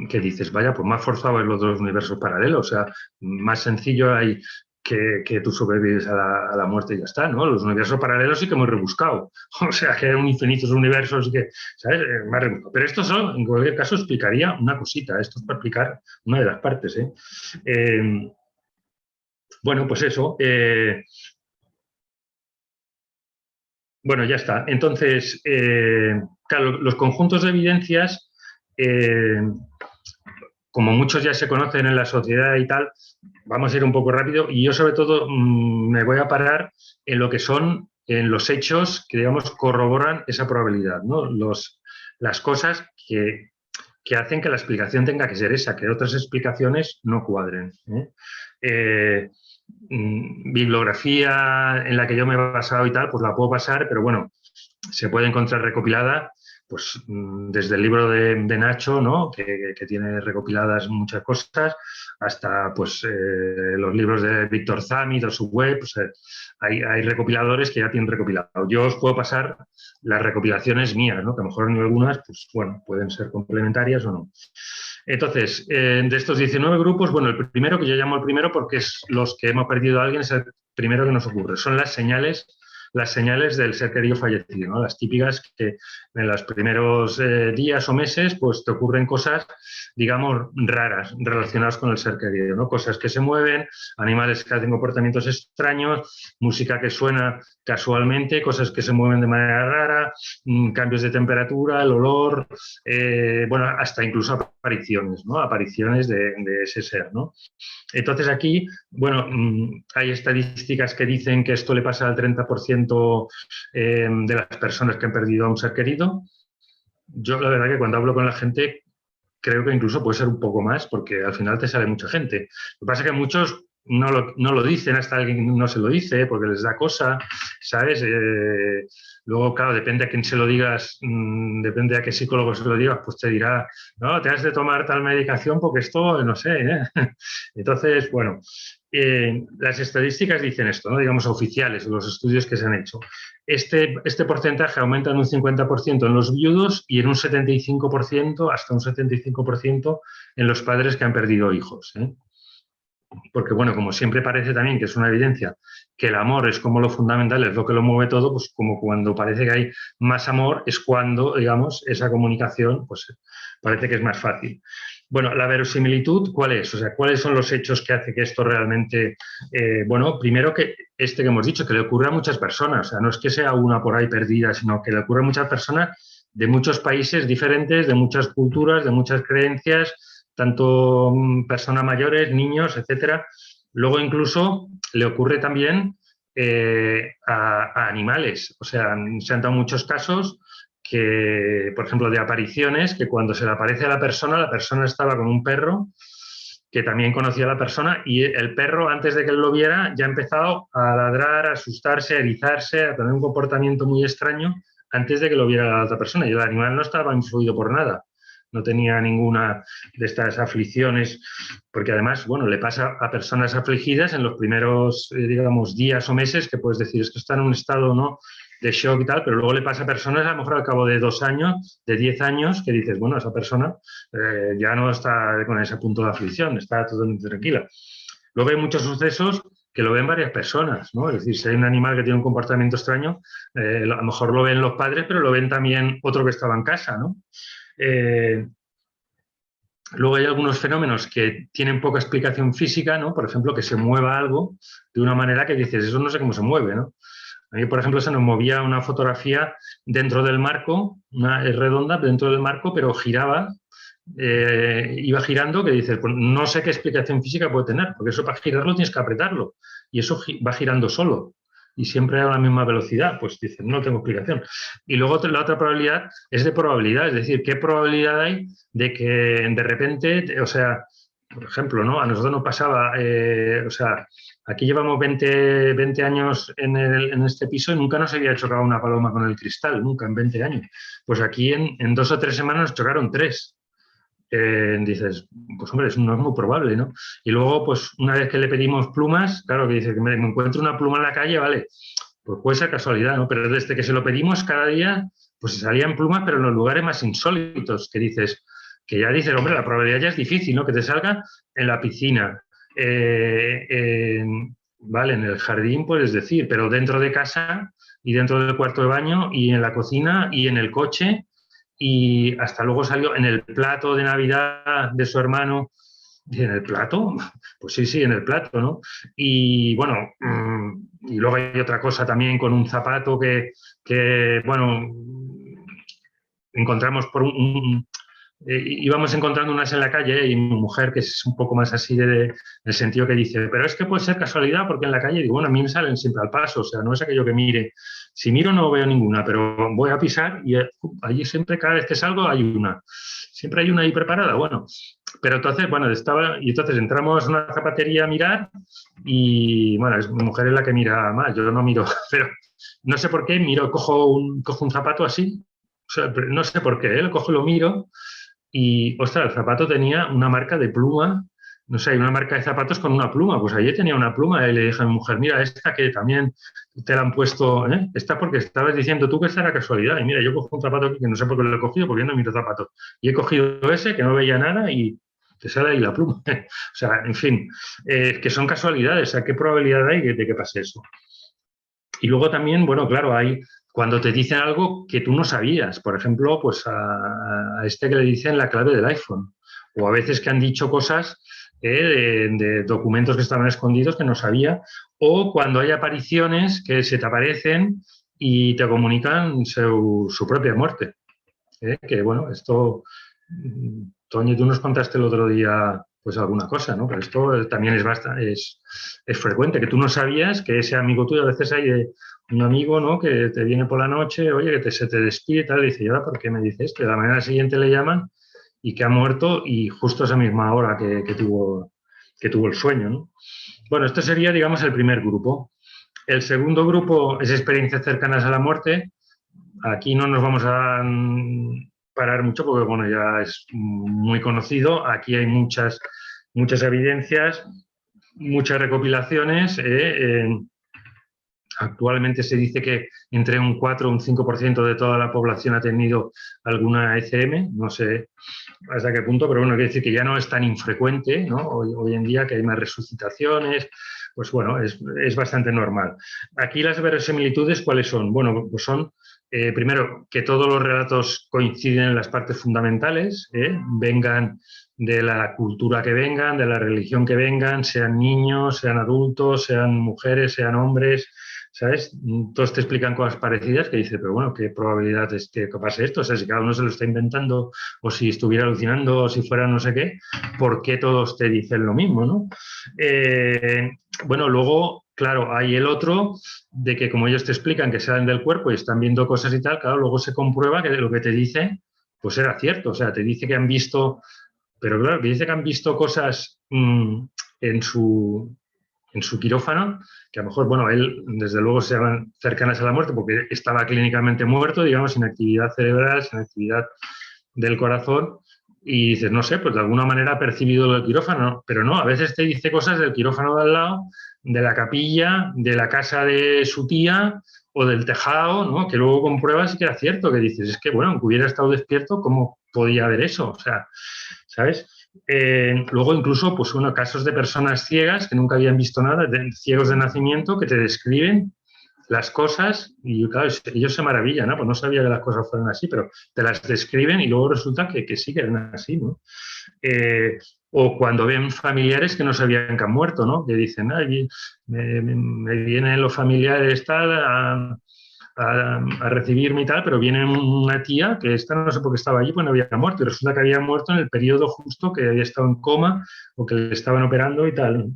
Que dices, vaya, pues más forzado es los dos universos paralelos, o sea, más sencillo hay que tú sobrevives a la muerte y ya está, ¿no? Los universos paralelos sí que hemos rebuscado, o sea, que hay infinitos universos y que, ¿sabes? Más rebuscado. Pero esto solo, en cualquier caso, explicaría una cosita, esto es para explicar una de las partes, bueno, pues eso. Bueno, ya está. Entonces, claro, los conjuntos de evidencias, como muchos ya se conocen en la sociedad y tal, vamos a ir un poco rápido y yo sobre todo me voy a parar en lo que son en los hechos que, digamos, corroboran esa probabilidad, ¿no? Las cosas que hacen que la explicación tenga que ser esa, que otras explicaciones no cuadren. Bibliografía en la que yo me he basado y tal, pues la puedo pasar, pero bueno, se puede encontrar recopilada pues desde el libro de Nacho, ¿no? que tiene recopiladas muchas cosas, hasta pues los libros de Víctor Zami, de su web, pues, hay recopiladores que ya tienen recopilado. Yo os puedo pasar las recopilaciones mías, ¿no? Que a lo mejor en algunas, pues bueno, pueden ser complementarias o no. Entonces, de estos 19 grupos, bueno, el primero, que yo llamo el primero porque es los que hemos perdido a alguien, es el primero que nos ocurre. Son las señales las señales del ser querido fallecido, ¿no? Las típicas que en los primeros días o meses pues te ocurren cosas, digamos, raras relacionadas con el ser querido, ¿no? Cosas que se mueven, animales que hacen comportamientos extraños, música que suena casualmente, cosas que se mueven de manera rara, cambios de temperatura, el olor, bueno, hasta incluso apariciones, ¿no? Apariciones de ese ser, ¿no? Entonces aquí, bueno, hay estadísticas que dicen que esto le pasa al 30% de las personas que han perdido a un ser querido. Yo la verdad que cuando hablo con la gente creo que incluso puede ser un poco más porque al final te sale mucha gente. Lo que pasa es que muchos no lo dicen hasta alguien no se lo dice porque les da cosa, ¿sabes? Luego, claro, depende a quién se lo digas, depende a qué psicólogo se lo digas, pues te dirá, no, te has de tomar tal medicación porque esto, no sé, ¿eh? Entonces, bueno, las estadísticas dicen esto, ¿no? Digamos oficiales, los estudios que se han hecho. Este porcentaje aumenta en un 50% en los viudos y en un 75%, hasta un 75% en los padres que han perdido hijos, ¿eh? Porque, bueno, como siempre parece también que es una evidencia que el amor es como lo fundamental, es lo que lo mueve todo, pues como cuando parece que hay más amor es cuando, digamos, esa comunicación, pues parece que es más fácil. Bueno, la verosimilitud, ¿cuál es? O sea, ¿cuáles son los hechos que hace que esto realmente, bueno, primero que que hemos dicho, que le ocurre a muchas personas, o sea, no es que sea una por ahí perdida, sino que le ocurre a muchas personas de muchos países diferentes, de muchas culturas, de muchas creencias, tanto personas mayores, niños, etcétera. Luego incluso le ocurre también a animales. O sea, se han dado muchos casos que, por ejemplo, de apariciones, que cuando se le aparece a la persona estaba con un perro que también conocía a la persona y el perro, antes de que él lo viera, ya ha empezado a ladrar, a asustarse, a erizarse, a tener un comportamiento muy extraño antes de que lo viera la otra persona. Y el animal no estaba influido por nada. No tenía ninguna de estas aflicciones, porque además, bueno, le pasa a personas afligidas en los primeros, digamos, días o meses, que puedes decir, es que está en un estado, ¿no?, de shock y tal, pero luego le pasa a personas a lo mejor al cabo de 2 años, de 10 años, que dices, bueno, esa persona ya no está con ese punto de aflicción, está totalmente tranquila. Luego hay muchos sucesos que lo ven varias personas, ¿no? Es decir, si hay un animal que tiene un comportamiento extraño, a lo mejor lo ven los padres, pero lo ven también otro que estaba en casa, ¿no? Luego hay algunos fenómenos que tienen poca explicación física, ¿no? Por ejemplo, que se mueva algo de una manera que dices, eso no sé cómo se mueve, ¿no? A mí, por ejemplo, se nos movía una fotografía dentro del marco, es redonda dentro del marco, pero giraba, iba girando, que dices, pues no sé qué explicación física puede tener, porque eso para girarlo tienes que apretarlo, y eso va girando solo. Y siempre a la misma velocidad, pues dices, no tengo explicación. Y luego la otra probabilidad es de probabilidad, es decir, ¿qué probabilidad hay de que de repente, o sea, por ejemplo, ¿no? A nosotros nos pasaba, o sea, aquí llevamos 20 años en este piso y nunca nos había chocado una paloma con el cristal, nunca en 20 años. Pues aquí en 2 o 3 semanas nos chocaron 3. Dices, pues hombre, no es muy probable, ¿no? Y luego, pues una vez que le pedimos plumas, claro que dice que me encuentro una pluma en la calle, vale, pues puede ser casualidad, ¿no? Pero desde que se lo pedimos cada día, pues se salían plumas, pero en los lugares más insólitos, que dices, que ya dices, hombre, la probabilidad ya es difícil, ¿no? Que te salga en la piscina, vale, en el jardín, puedes decir, pero dentro de casa y dentro del cuarto de baño y en la cocina y en el coche, y hasta luego salió en el plato de Navidad de su hermano. ¿Y en el plato? Pues sí, en el plato, ¿no? Y bueno, y luego hay otra cosa también con un zapato que bueno, encontramos por íbamos encontrando unas en la calle y mi mujer, que es un poco más así del sentido que dice, pero es que puede ser casualidad porque en la calle, digo, bueno, a mí me salen siempre al paso, o sea, no es aquello que mire. Si miro no veo ninguna, pero voy a pisar y allí siempre, cada vez que salgo, hay una. Siempre hay una ahí preparada, bueno. Pero entonces, bueno, y entonces entramos a una zapatería a mirar y, bueno, mi mujer es la que mira más, yo no miro, pero no sé por qué, cojo un zapato así, o sea, no sé por qué, lo cojo, lo miro y, ostras, el zapato tenía una marca de pluma, no sé, hay una marca de zapatos con una pluma, pues allí tenía una pluma y le dije a mi mujer, mira, esta que también te la han puesto, esta porque estabas diciendo tú que esta era casualidad, y mira, yo cojo un zapato aquí que no sé por qué lo he cogido, porque yo no miro zapatos, y he cogido ese que no veía nada y te sale ahí la pluma. O sea, en fin, que son casualidades, o sea, ¿qué probabilidad hay de que pase eso? Y luego también, bueno, claro, hay cuando te dicen algo que tú no sabías. Por ejemplo, pues a este que le dicen la clave del iPhone. O a veces que han dicho cosas de documentos que estaban escondidos que no sabía. O cuando hay apariciones que se te aparecen y te comunican su propia muerte. Que bueno, esto, Toño, tú nos contaste el otro día pues alguna cosa, ¿no? Pero esto también es frecuente, que tú no sabías que ese amigo tuyo, a veces hay un amigo, ¿no? Que te viene por la noche, oye, se te despide y tal, y dice, ¿y ahora por qué me dice esto? Y a la mañana siguiente le llaman y que ha muerto y justo esa misma hora que tuvo el sueño, ¿no? Bueno, esto sería, digamos, el primer grupo. El segundo grupo es experiencias cercanas a la muerte. Aquí no nos vamos a parar mucho porque, bueno, ya es muy conocido. Aquí hay muchas evidencias, muchas recopilaciones. Actualmente se dice que entre un 4 o un 5% de toda la población ha tenido alguna ECM, no sé hasta qué punto, pero bueno, quiere decir que ya no es tan infrecuente, ¿no? Hoy en día que hay más resucitaciones, pues bueno, es bastante normal. Aquí las verosimilitudes, ¿cuáles son? Bueno, pues son, primero, que todos los relatos coinciden en las partes fundamentales, vengan de la cultura que vengan, de la religión que vengan, sean niños, sean adultos, sean mujeres, sean hombres, ¿sabes? Todos te explican cosas parecidas que dices, pero bueno, ¿qué probabilidad es que pase esto? O sea, si cada uno se lo está inventando o si estuviera alucinando o si fuera no sé qué, ¿por qué todos te dicen lo mismo, no? Bueno, luego, claro, hay el otro de que como ellos te explican que salen del cuerpo y están viendo cosas y tal, claro, luego se comprueba que lo que te dicen pues era cierto. O sea, te dice que han visto, pero claro, te dice que han visto cosas en su quirófano, que a lo mejor, bueno, él desde luego se llaman cercanas a la muerte porque estaba clínicamente muerto, digamos, sin actividad cerebral, sin actividad del corazón, y dices, no sé, pues de alguna manera ha percibido el quirófano, pero no, a veces te dice cosas del quirófano de al lado, de la capilla, de la casa de su tía o del tejado, ¿no? Que luego compruebas que era cierto, que dices, es que, bueno, aunque hubiera estado despierto, ¿cómo podía haber eso? O sea, ¿sabes? Luego incluso, pues bueno, casos de personas ciegas que nunca habían visto nada, ciegos de nacimiento, que te describen las cosas y claro, ellos se maravillan, ¿no? Pues no sabía que las cosas fueran así, pero te las describen y luego resulta que sí que eran así, ¿no? O cuando ven familiares que no sabían que han muerto, ¿no? Que dicen, ay, me vienen los familiares tal a recibirme y tal, pero viene una tía que esta no sé por qué estaba allí, pues no había muerto, y resulta que había muerto en el periodo justo que había estado en coma o que le estaban operando y tal.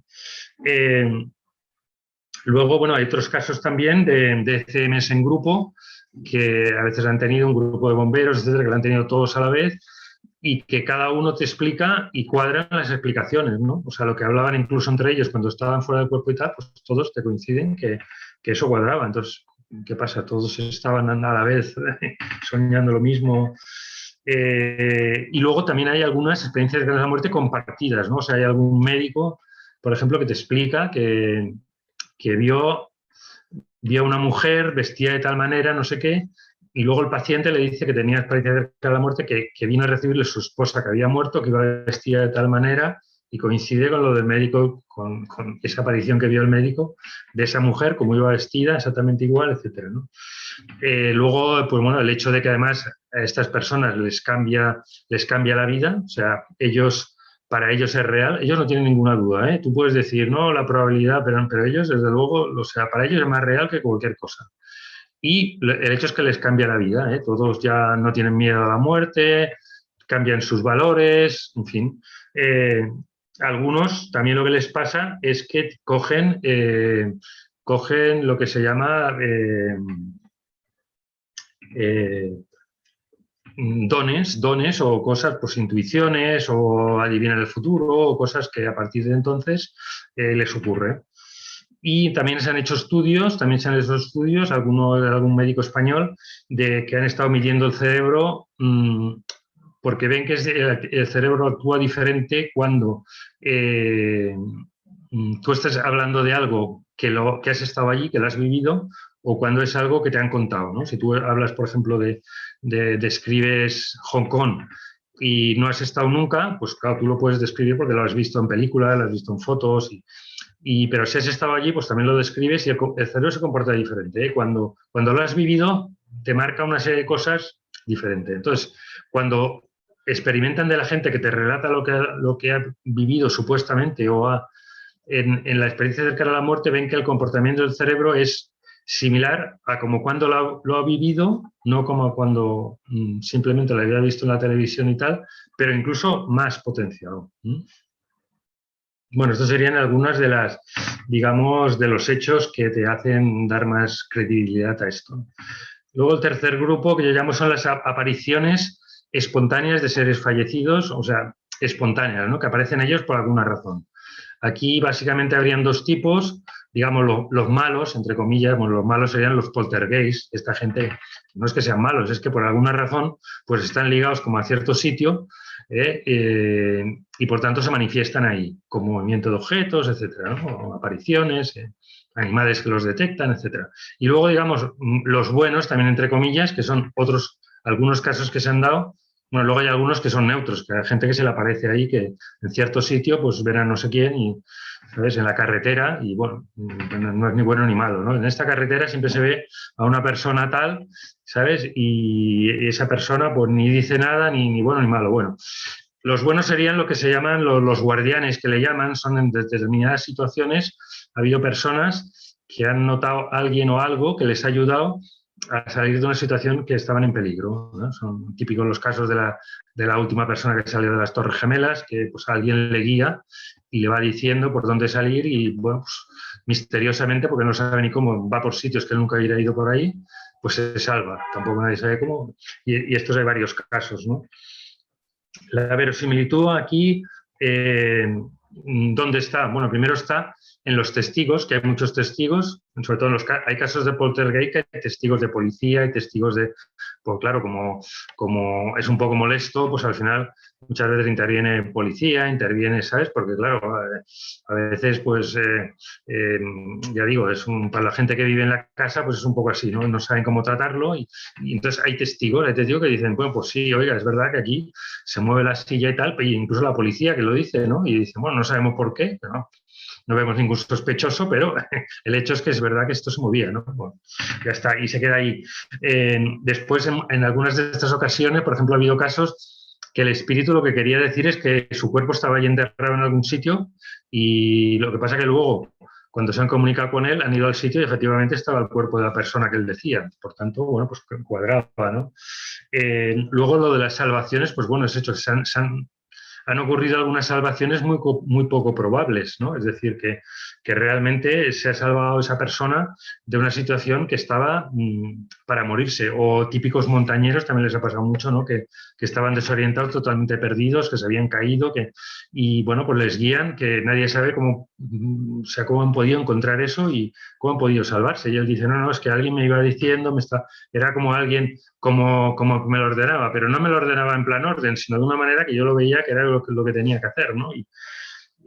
Luego, bueno, hay otros casos también de ECMs en grupo, que a veces han tenido un grupo de bomberos, etcétera, que lo han tenido todos a la vez, y que cada uno te explica y cuadran las explicaciones, ¿no? O sea, lo que hablaban incluso entre ellos cuando estaban fuera del cuerpo y tal, pues todos te coinciden que eso cuadraba. Entonces, ¿qué pasa? Todos estaban a la vez soñando lo mismo. Y luego también hay algunas experiencias de la muerte compartidas, ¿no? O sea, hay algún médico, por ejemplo, que te explica que vio a una mujer vestida de tal manera, no sé qué, y luego el paciente le dice que tenía experiencia cerca de la muerte, que vino a recibirle su esposa que había muerto, que iba vestida de tal manera, y coincide con lo del médico, con esa aparición que vio el médico de esa mujer, como iba vestida, exactamente igual, etcétera, ¿no? Luego, pues bueno, el hecho de que además a estas personas les cambia la vida, o sea, para ellos es real, ellos no tienen ninguna duda, ¿eh? Tú puedes decir, no, la probabilidad, pero ellos, desde luego, o sea, para ellos es más real que cualquier cosa. Y el hecho es que les cambia la vida, ¿eh? Todos ya no tienen miedo a la muerte, cambian sus valores, en fin. Algunos también lo que les pasa es que cogen lo que se llama dones o cosas, pues intuiciones o adivinar el futuro o cosas que a partir de entonces les ocurre. Y también se han hecho estudios, algún médico español, de que han estado midiendo el cerebro porque ven que el cerebro actúa diferente cuando tú estás hablando de algo que has estado allí, que lo has vivido, o cuando es algo que te han contado, ¿no? Si tú hablas, por ejemplo, describes Hong Kong y no has estado nunca, pues claro, tú lo puedes describir porque lo has visto en películas, lo has visto en fotos pero si has estado allí, pues también lo describes y el cerebro se comporta diferente, ¿eh? Cuando lo has vivido, te marca una serie de cosas diferentes. Entonces, cuando experimentan de la gente que te relata lo que ha vivido supuestamente o en la experiencia cercana a la muerte, ven que el comportamiento del cerebro es similar a como cuando lo ha vivido, no como cuando simplemente lo había visto en la televisión y tal, pero incluso más potenciado. Bueno, estas serían algunas de las, digamos, de los hechos que te hacen dar más credibilidad a esto. Luego el tercer grupo que yo llamo son las apariciones espontáneas de seres fallecidos, o sea, espontáneas, ¿no? Que aparecen ellos por alguna razón. Aquí básicamente habrían dos tipos, digamos, los malos, entre comillas, bueno, los malos serían los poltergeist, esta gente, no es que sean malos, es que por alguna razón pues están ligados como a cierto sitio y por tanto se manifiestan ahí, con movimiento de objetos, etcétera, ¿no? O apariciones, animales que los detectan, etcétera. Y luego, digamos, los buenos, también entre comillas, que son algunos casos que se han dado. Bueno, luego hay algunos que son neutros, que hay gente que se le aparece ahí, que en cierto sitio pues ven a no sé quién y, ¿sabes?, en la carretera y, bueno, no es ni bueno ni malo, ¿no? En esta carretera siempre se ve a una persona tal, ¿sabes? Y esa persona pues ni dice nada, ni bueno ni malo. Bueno, los buenos serían lo que se llaman los guardianes, que le llaman, son en determinadas situaciones, ha habido personas que han notado a alguien o algo que les ha ayudado a salir de una situación que estaban en peligro, ¿no? Son típicos los casos de la última persona que salió de las Torres Gemelas, que pues alguien le guía y le va diciendo por dónde salir y, bueno, pues, misteriosamente, porque no sabe ni cómo, va por sitios que él nunca hubiera ido por ahí, pues se salva. Tampoco nadie sabe cómo. Y estos hay varios casos, ¿no? La verosimilitud aquí, ¿dónde está? Bueno, primero está en los testigos, que hay muchos testigos, sobre todo hay casos de poltergeist que hay testigos de policía, hay testigos de, pues claro, como es un poco molesto, pues al final muchas veces interviene policía, ¿sabes? Porque claro, a veces pues, ya digo, para la gente que vive en la casa, pues es un poco así, ¿no? No saben cómo tratarlo y entonces hay testigos que dicen, bueno, pues sí, oiga, es verdad que aquí se mueve la silla y tal, y incluso la policía que lo dice, ¿no? Y dice, bueno, no sabemos por qué, pero no vemos ningún sospechoso, pero el hecho es que es verdad que esto se movía, ¿no? Bueno, ya está, y se queda ahí. Después, en algunas de estas ocasiones, por ejemplo, ha habido casos que el espíritu lo que quería decir es que su cuerpo estaba ahí enterrado en algún sitio y lo que pasa que luego, cuando se han comunicado con él, han ido al sitio y efectivamente estaba el cuerpo de la persona que él decía. Por tanto, bueno, pues cuadraba, ¿no? Luego lo de las salvaciones, pues bueno, es hecho, han ocurrido algunas salvaciones muy poco probables, ¿no? Es decir, que realmente se ha salvado esa persona de una situación que estaba para morirse. O típicos montañeros, también les ha pasado mucho, ¿no? Que estaban desorientados, totalmente perdidos, que se habían caído, y bueno, pues les guían, que nadie sabe cómo han podido encontrar eso y cómo han podido salvarse. Y él dice, no, es que alguien me iba diciendo, era como alguien como me lo ordenaba, pero no me lo ordenaba en plan orden, sino de una manera que yo lo veía que era lo que tenía que hacer, ¿no?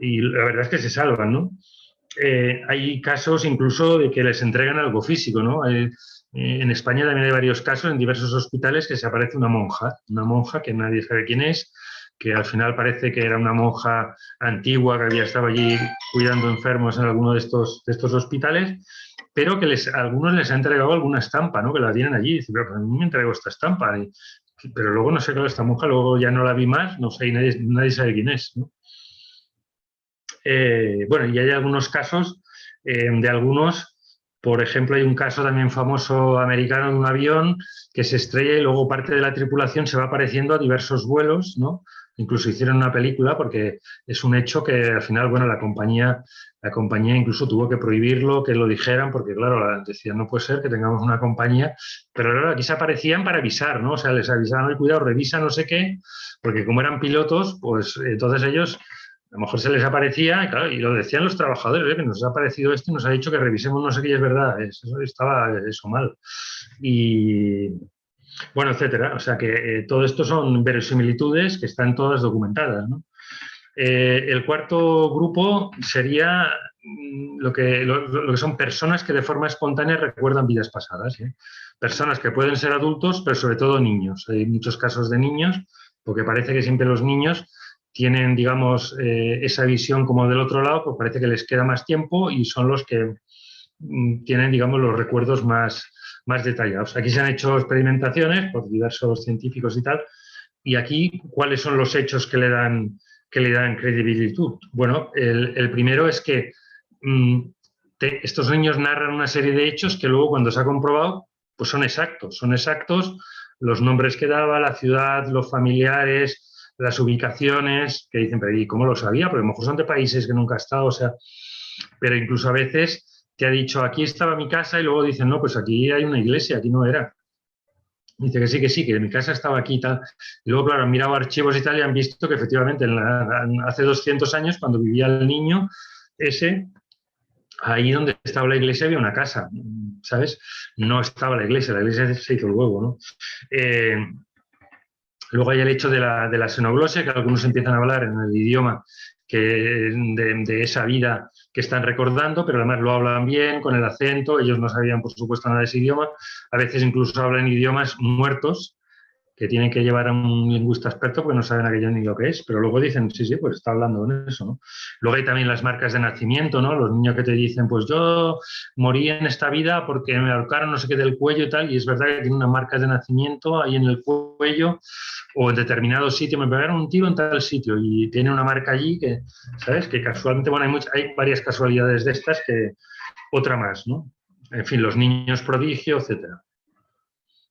Y la verdad es que se salvan, ¿no? Hay casos incluso de que les entregan algo físico, ¿no? En España también hay varios casos en diversos hospitales que se aparece una monja que nadie sabe quién es, que al final parece que era una monja antigua que había estado allí cuidando enfermos en alguno de estos hospitales, pero que a algunos les ha entregado alguna estampa, ¿no? Que la tienen allí y dicen, pero a mí me entregó esta estampa. Pero luego no sé, claro, esta monja luego ya no la vi más, no sé, y nadie sabe quién es, ¿no? Bueno, y hay algunos casos de algunos, por ejemplo, hay un caso también famoso americano de un avión que se estrella y luego parte de la tripulación se va apareciendo a diversos vuelos, ¿no? Incluso hicieron una película porque es un hecho que al final, bueno, la compañía incluso tuvo que prohibirlo, que lo dijeran, porque claro, decían, no puede ser que tengamos una compañía, pero claro, aquí se aparecían para avisar, ¿no? O sea, les avisaban, cuidado, revisa no sé qué, porque como eran pilotos, pues entonces ellos a lo mejor se les aparecía, y, claro, y lo decían los trabajadores, que nos ha aparecido esto y nos ha dicho que revisemos no sé qué, y es verdad, eso estaba mal. Y bueno, etcétera. O sea que todo esto son verosimilitudes que están todas documentadas, ¿no? El cuarto grupo sería lo que son personas que de forma espontánea recuerdan vidas pasadas, ¿eh? Personas que pueden ser adultos, pero sobre todo niños. Hay muchos casos de niños, porque parece que siempre los niños tienen, digamos, esa visión como del otro lado, pues parece que les queda más tiempo y son los que tienen, digamos, los recuerdos más detallados. Aquí se han hecho experimentaciones por diversos científicos y tal, y aquí, ¿cuáles son los hechos que le dan credibilidad? Bueno, el primero es que estos niños narran una serie de hechos que luego, cuando se ha comprobado, pues son exactos, los nombres que daba, la ciudad, los familiares, las ubicaciones, que dicen, pero ¿y cómo lo sabía? Porque a lo mejor son de países que nunca ha estado, o sea, pero incluso a veces te ha dicho, aquí estaba mi casa, y luego dicen, no, pues aquí hay una iglesia, aquí no era. Dice que sí, que mi casa estaba aquí y tal. Y luego, claro, han mirado archivos y tal y han visto que efectivamente hace 200 años, cuando vivía el niño ese, ahí donde estaba la iglesia había una casa, ¿sabes? No estaba la iglesia se hizo luego, ¿no? Luego hay el hecho de la xenoglosia, que algunos empiezan a hablar en el idioma de esa vida que están recordando, pero además lo hablan bien, con el acento. Ellos no sabían, por supuesto, nada de ese idioma. A veces incluso hablan idiomas muertos, que tienen que llevar a un lingüista experto porque no saben aquello ni lo que es, pero luego dicen, sí, pues está hablando en eso, ¿no? Luego hay también las marcas de nacimiento, ¿no? Los niños que te dicen, pues yo morí en esta vida porque me ahorcaron no sé qué del cuello y tal, y es verdad que tiene unas marcas de nacimiento ahí en el cuello, o en determinado sitio, me pegaron un tiro en tal sitio, y tiene una marca allí que, ¿sabes? Que casualmente, bueno, hay varias casualidades de estas que otra más, ¿no? En fin, los niños prodigio, etcétera.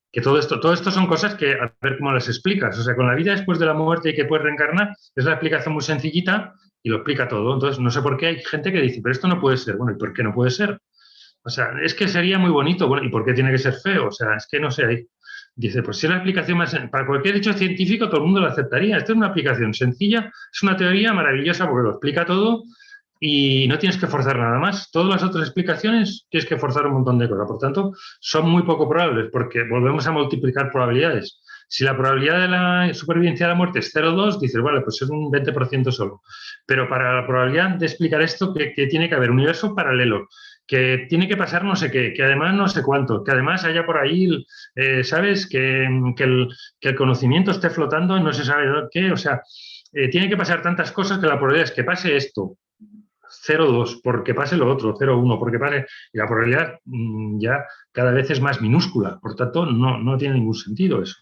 Que todo esto son cosas que, a ver cómo las explicas. O sea, con la vida después de la muerte y que puedes reencarnar, es la explicación muy sencillita y lo explica todo. Entonces, no sé por qué hay gente que dice, pero esto no puede ser. Bueno, ¿y por qué no puede ser? O sea, es que sería muy bonito. Bueno, ¿y por qué tiene que ser feo? O sea, es que no sé. Dice, pues si es la explicación más... Para cualquier hecho científico, todo el mundo lo aceptaría. Esta es una aplicación sencilla, es una teoría maravillosa porque lo explica todo y no tienes que forzar nada más. Todas las otras explicaciones tienes que forzar un montón de cosas. Por tanto, son muy poco probables porque volvemos a multiplicar probabilidades. Si la probabilidad de la supervivencia de la muerte es 0,2, dices, vale, pues es un 20% solo. Pero para la probabilidad de explicar esto, que tiene que haber universo paralelo, que tiene que pasar no sé qué, que además no sé cuánto, que además haya por ahí, ¿sabes? Que el conocimiento esté flotando y no se sabe qué. O sea, tiene que pasar tantas cosas que la probabilidad es que pase esto, 0,2, porque pase lo otro, 0,1, porque pase... Y la probabilidad ya cada vez es más minúscula. Por tanto, no tiene ningún sentido eso.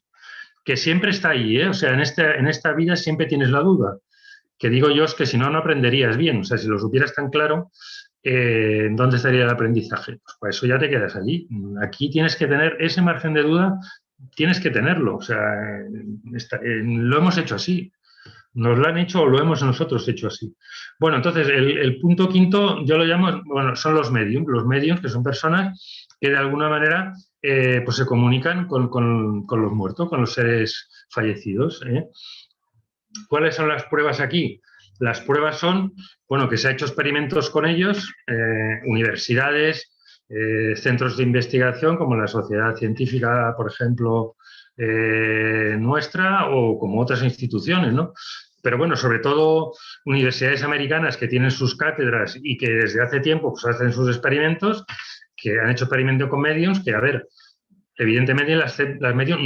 Que siempre está ahí, ¿eh? O sea, en esta vida siempre tienes la duda. Que digo yo es que si no, no aprenderías bien. O sea, si lo supieras tan claro, ¿dónde estaría el aprendizaje? Pues para eso ya te quedas allí. Aquí tienes que tener ese margen de duda, tienes que tenerlo. O sea, lo hemos hecho así. Nos lo han hecho o lo hemos nosotros hecho así. Bueno, entonces el punto quinto yo lo llamo, bueno, son los mediums. Los mediums, que son personas que de alguna manera pues se comunican con los muertos, con los seres fallecidos. ¿Cuáles son las pruebas aquí? Las pruebas son, bueno, que se ha hecho experimentos con ellos, universidades, centros de investigación como la Sociedad Científica, por ejemplo, nuestra, o como otras instituciones, ¿no? Pero bueno, sobre todo universidades americanas que tienen sus cátedras y que desde hace tiempo pues, hacen sus experimentos, que han hecho experimentos con mediums, que a ver, evidentemente las mediums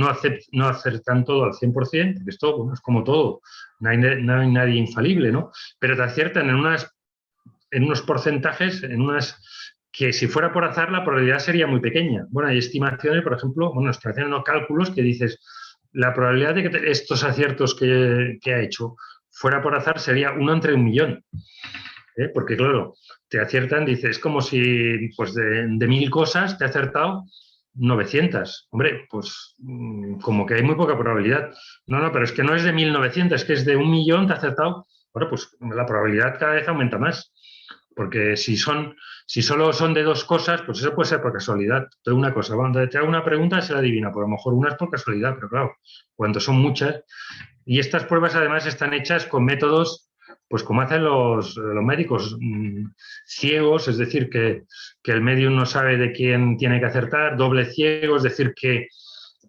no acertan todo al 100%, porque esto bueno, es como todo, no hay nadie infalible, ¿no? Pero te aciertan en unos porcentajes, en unas que si fuera por azar la probabilidad sería muy pequeña. Bueno, hay estimaciones, por ejemplo, bueno, están haciendo unos cálculos que dices, la probabilidad de que estos aciertos que ha hecho fuera por azar sería 1 entre 1.000.000. Porque claro, te aciertan, dices, es como si pues de 1.000 cosas te ha acertado 900. Hombre, pues como que hay muy poca probabilidad. No, pero es que no es de 1.900, es que es de 1.000.000 te ha acertado. Bueno, pues la probabilidad cada vez aumenta más. Porque si solo son de 2 cosas, pues eso puede ser por casualidad. De una cosa, cuando te hago una pregunta se la adivina, por lo mejor una es por casualidad, pero claro, cuando son muchas. Y estas pruebas además están hechas con métodos, pues como hacen los médicos, ciegos, es decir, que el medium no sabe de quién tiene que acertar, doble ciego, es decir, que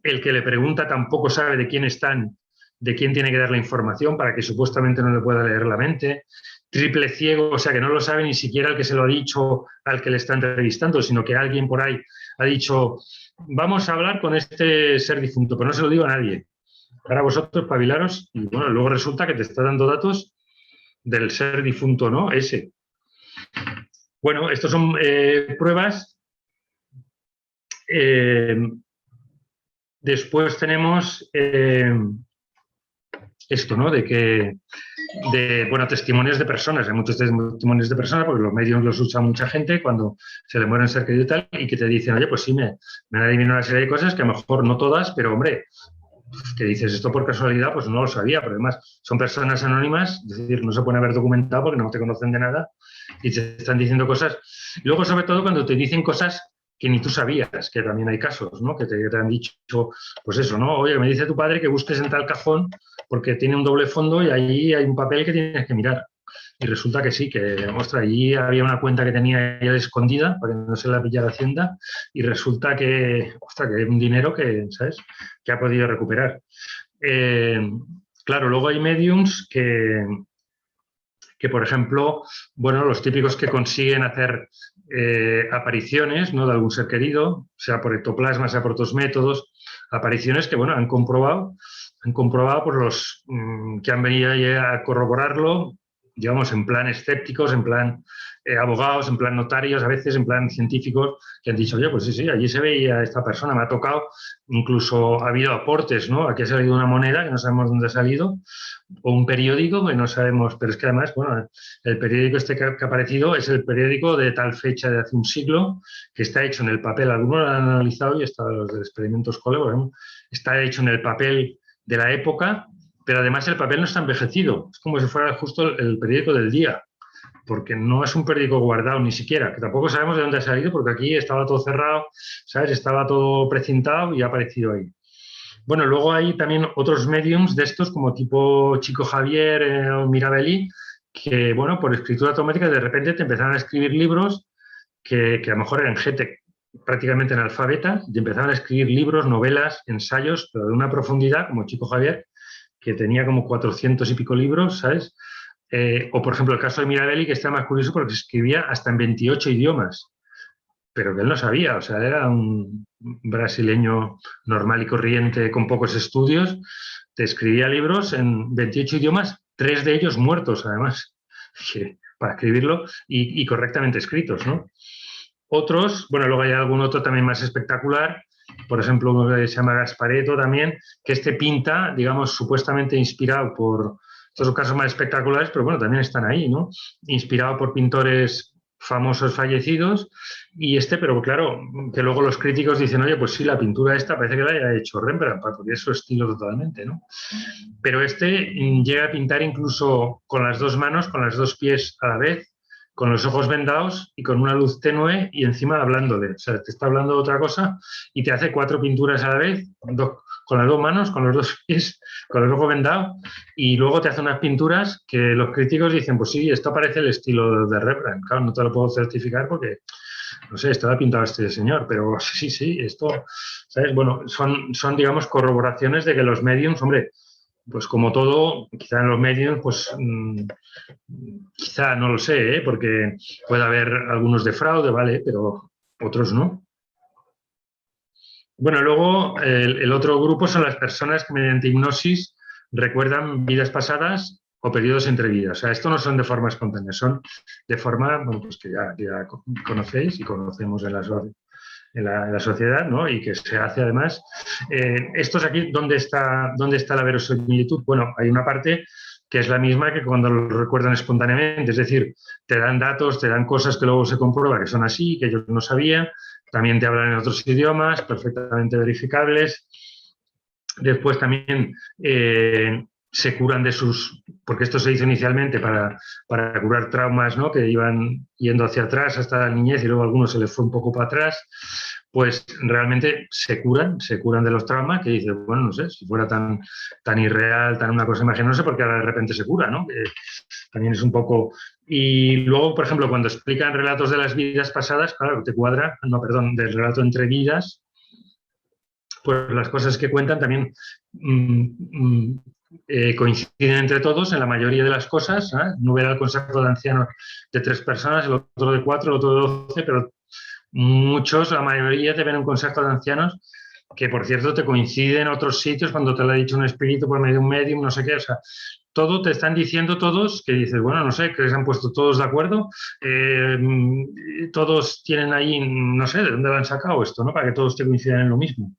el que le pregunta tampoco sabe de quién tiene que dar la información para que supuestamente no le pueda leer la mente. Triple ciego, o sea, que no lo sabe ni siquiera el que se lo ha dicho al que le está entrevistando, sino que alguien por ahí ha dicho, vamos a hablar con este ser difunto, pero no se lo digo a nadie. Ahora vosotros espabilaros y bueno, luego resulta que te está dando datos del ser difunto, ¿no? Ese. Bueno, estos son pruebas. Después tenemos esto, ¿no? Bueno, testimonios de personas. Hay muchos testimonios de personas porque los medios los usa mucha gente cuando se le muere un ser querido y tal, y que te dicen, oye, pues sí, me han adivinado una serie de cosas que a lo mejor no todas, pero hombre, que dices esto por casualidad, pues no lo sabía, pero además son personas anónimas, es decir, no se pueden haber documentado porque no te conocen de nada y te están diciendo cosas. Y luego, sobre todo, cuando te dicen cosas que ni tú sabías, que también hay casos, ¿no? Que te han dicho, pues eso, ¿no? Oye, me dice tu padre que busques en tal cajón porque tiene un doble fondo y ahí hay un papel que tienes que mirar. Y resulta que sí, que, ostras, allí había una cuenta que tenía ella escondida para que no se la pillara Hacienda y resulta que, ostras, que hay un dinero que, ¿sabes?, que ha podido recuperar. Claro, luego hay mediums que, por ejemplo, bueno, los típicos que consiguen hacer apariciones, ¿no?, de algún ser querido, sea por ectoplasma, sea por otros métodos, apariciones que, bueno, han comprobado por los que han venido a corroborarlo, digamos, en plan escépticos, en plan abogados, en plan notarios, a veces en plan científicos, que han dicho, oye, pues sí, allí se veía esta persona, me ha tocado, incluso ha habido aportes, ¿no? Aquí ha salido una moneda que no sabemos dónde ha salido, o un periódico que no sabemos, pero es que además, bueno, el periódico este que ha aparecido es el periódico de tal fecha de hace un siglo, que está hecho en el papel, algunos lo han analizado y hasta los de experimentos Cole, por ejemplo, está hecho en el papel de la época, pero además el papel no está envejecido, es como si fuera justo el periódico del día, porque no es un periódico guardado ni siquiera, que tampoco sabemos de dónde ha salido, porque aquí estaba todo cerrado, ¿sabes? Estaba todo precintado y ha aparecido ahí. Bueno, luego hay también otros mediums de estos, como tipo Chico Javier o Mirabelli, que, bueno, por escritura automática de repente te empezaron a escribir libros que a lo mejor eran gente prácticamente analfabeta, y empezaron a escribir libros, novelas, ensayos, pero de una profundidad, como Chico Javier, que tenía como 400 y pico libros, ¿sabes? O, por ejemplo, el caso de Mirabelli, que está más curioso porque escribía hasta en 28 idiomas, pero que él no sabía, o sea, él era un brasileño normal y corriente con pocos estudios, te escribía libros en 28 idiomas, 3 de ellos muertos, además, para escribirlo y correctamente escritos, ¿no? Otros, bueno, luego hay algún otro también más espectacular, por ejemplo, uno que se llama Gasparetto también, que este pinta, digamos, supuestamente inspirado por, estos son casos más espectaculares, pero bueno, también están ahí, ¿no? Inspirado por pintores famosos fallecidos, y pero claro, que luego los críticos dicen, oye, pues sí, la pintura esta parece que la haya hecho Rembrandt, porque es su estilo totalmente, ¿no? Pero llega a pintar incluso con las dos manos, con los dos pies a la vez, con los ojos vendados y con una luz tenue y encima hablándole. O sea, te está hablando de otra cosa y te hace 4 pinturas a la vez, con las dos manos, con los dos pies, con los ojos vendados, y luego te hace unas pinturas que los críticos dicen, pues sí, esto parece el estilo de Rembrandt. Claro, no te lo puedo certificar porque, no sé, esto lo ha pintado este señor, pero sí, esto, ¿sabes? Bueno, son digamos, corroboraciones de que los mediums, hombre, pues como todo, quizá en los medios, pues quizá no lo sé, porque puede haber algunos de fraude, ¿vale? Pero otros no. Bueno, luego el otro grupo son las personas que mediante hipnosis recuerdan vidas pasadas o periodos entre vidas. O sea, esto no son de forma espontánea, son de forma, bueno, pues que ya conocéis y conocemos en la sociedad, ¿no? Y que se hace además. Estos aquí, ¿dónde está la verosimilitud? Bueno, hay una parte que es la misma que cuando lo recuerdan espontáneamente, es decir, te dan datos, te dan cosas que luego se comprueba que son así, que ellos no sabían, también te hablan en otros idiomas, perfectamente verificables. Después también se curan de porque esto se hizo inicialmente para curar traumas, ¿no?, que iban yendo hacia atrás hasta la niñez y luego a algunos se les fue un poco para atrás, pues realmente se curan de los traumas, que dices, bueno, no sé, si fuera tan irreal, tan una cosa imagen, no sé por qué ahora de repente se cura, ¿no? Que también es un poco. Y luego, por ejemplo, cuando explican relatos de las vidas pasadas, claro, te cuadra, no, perdón, del relato entre vidas, pues las cosas que cuentan también coinciden entre todos en la mayoría de las cosas, ¿eh? No verá el consejo de ancianos de 3 personas, el otro de 4, el otro de 12, pero muchos, la mayoría te ven un consejo de ancianos que por cierto te coincide en otros sitios cuando te lo ha dicho un espíritu por medio de un medium, no sé qué, o sea, todo te están diciendo todos que dices, bueno, no sé, que se han puesto todos de acuerdo, todos tienen ahí, no sé, de dónde lo han sacado esto, ¿no? Para que todos te coincidan en lo mismo.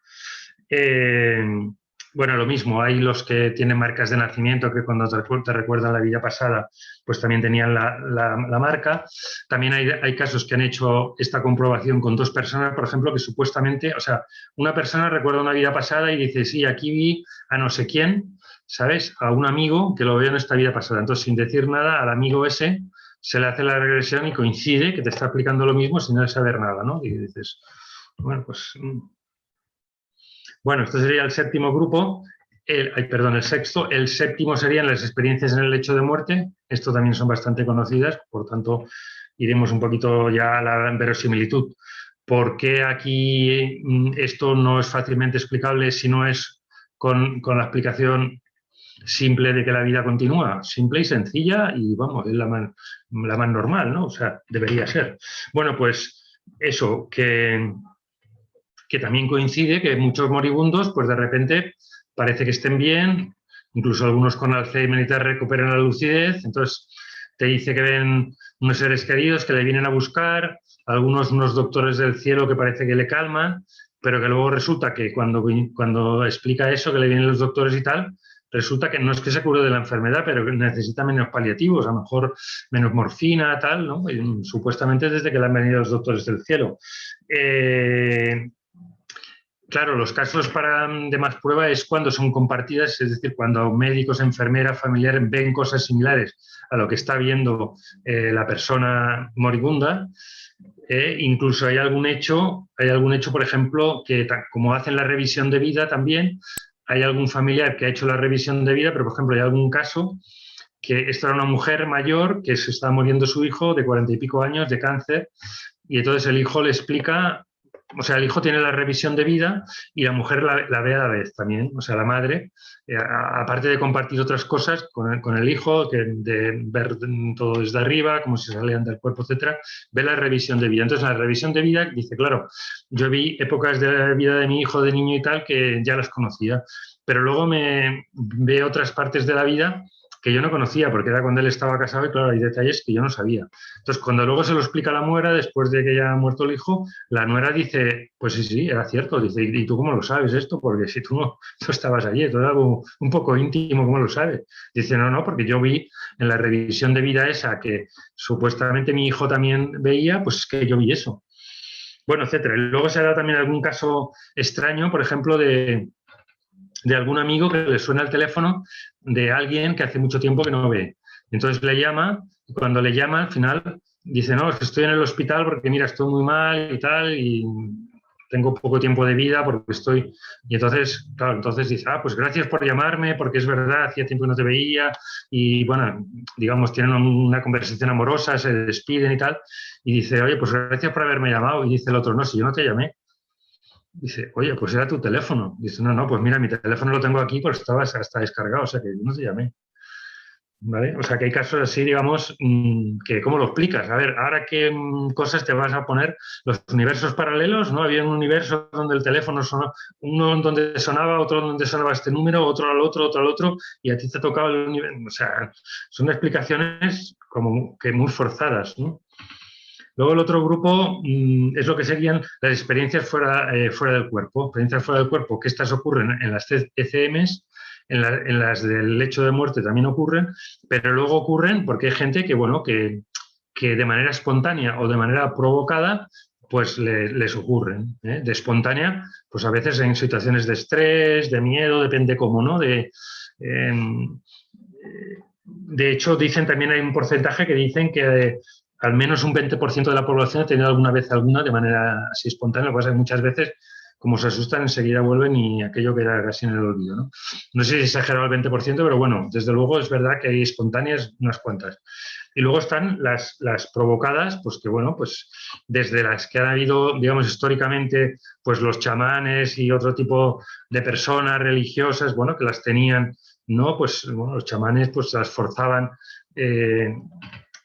Bueno, lo mismo, hay los que tienen marcas de nacimiento que cuando te recuerdan la vida pasada, pues también tenían la marca. También hay casos que han hecho esta comprobación con 2 personas, por ejemplo, que supuestamente, o sea, una persona recuerda una vida pasada y dice, sí, aquí vi a no sé quién, ¿sabes? A un amigo que lo veo en esta vida pasada. Entonces, sin decir nada, al amigo ese se le hace la regresión y coincide que te está aplicando lo mismo sin saber nada, ¿no? Y dices, bueno, pues... Bueno, esto sería el séptimo grupo, el sexto. El séptimo serían las experiencias en el lecho de muerte. Esto también son bastante conocidas, por tanto, iremos un poquito ya a la verosimilitud. ¿Por qué aquí esto no es fácilmente explicable si no es con la explicación simple de que la vida continúa? Simple y sencilla y, vamos, es la más normal, ¿no? O sea, debería ser. Bueno, pues eso, que también coincide que muchos moribundos, pues de repente parece que estén bien, incluso algunos con Alzheimer y tal recuperan la lucidez, entonces te dice que ven unos seres queridos que le vienen a buscar, unos doctores del cielo que parece que le calman, pero que luego resulta que cuando explica eso, que le vienen los doctores y tal, resulta que no es que se cure de la enfermedad, pero que necesita menos paliativos, a lo mejor menos morfina, tal, ¿no? Y, supuestamente desde que le han venido los doctores del cielo. Claro, los casos de más prueba es cuando son compartidas, es decir, cuando médicos, enfermeras, familiares ven cosas similares a lo que está viendo la persona moribunda. Incluso hay algún hecho, por ejemplo, que como hacen la revisión de vida también, hay algún familiar que ha hecho la revisión de vida, pero por ejemplo hay algún caso que esta era una mujer mayor que se está muriendo su hijo de 40 y pico años de cáncer y entonces el hijo le explica. O sea, el hijo tiene la revisión de vida y la mujer la ve a la vez también. O sea, la madre, aparte de compartir otras cosas con el hijo, de ver todo desde arriba, como si salían del cuerpo, etcétera, ve la revisión de vida. Entonces, la revisión de vida dice, claro, yo vi épocas de la vida de mi hijo, de niño y tal, que ya las conocía, pero luego me ve otras partes de la vida que yo no conocía, porque era cuando él estaba casado y claro, hay detalles que yo no sabía. Entonces, cuando luego se lo explica a la nuera, después de que ya ha muerto el hijo, la nuera dice, pues sí, era cierto. Dice, ¿y tú cómo lo sabes esto? Porque si tú no estabas allí, todo era algo un poco íntimo, ¿cómo lo sabes? Dice, no, porque yo vi en la revisión de vida esa que supuestamente mi hijo también veía, pues es que yo vi eso. Bueno, etcétera. Y luego se da también algún caso extraño, por ejemplo, de algún amigo que le suena el teléfono de alguien que hace mucho tiempo que no ve. Entonces le llama y cuando le llama al final dice, no, es que estoy en el hospital porque mira, estoy muy mal y tal y tengo poco tiempo de vida porque estoy... Y entonces, claro, entonces dice, pues gracias por llamarme porque es verdad, hacía tiempo que no te veía y bueno, digamos, tienen una conversación amorosa, se despiden y tal y dice, oye, pues gracias por haberme llamado y dice el otro, no, si yo no te llamé. Dice, oye, pues era tu teléfono. Dice, no, pues mira, mi teléfono lo tengo aquí, pues estaba hasta descargado, o sea que yo no te llamé. ¿Vale? O sea que hay casos así, digamos, que ¿cómo lo explicas? A ver, ahora qué cosas te vas a poner, los universos paralelos, ¿no? Había un universo donde el teléfono sonó, uno donde sonaba, otro donde sonaba este número, otro al otro, y a ti te tocaba el universo. O sea, son explicaciones como que muy forzadas, ¿no? Luego el otro grupo es lo que serían las experiencias fuera del cuerpo. Experiencias fuera del cuerpo, que estas ocurren en las ECMs, en las del lecho de muerte también ocurren, pero luego ocurren porque hay gente que, bueno, que de manera espontánea o de manera provocada, pues les ocurren. De espontánea, pues a veces en situaciones de estrés, de miedo, depende cómo, ¿no? De hecho, dicen también hay un porcentaje que dicen que al menos un 20% de la población ha tenido alguna vez alguna de manera así espontánea. Lo que pasa es que muchas veces, como se asustan, enseguida vuelven y aquello queda casi en el olvido, ¿no? No sé si es exagerado el 20%, pero bueno, desde luego es verdad que hay espontáneas unas cuantas. Y luego están las provocadas, pues que bueno, pues desde las que han habido, digamos, históricamente, pues los chamanes y otro tipo de personas religiosas, bueno, que las tenían, ¿no? Pues bueno, los chamanes pues las forzaban.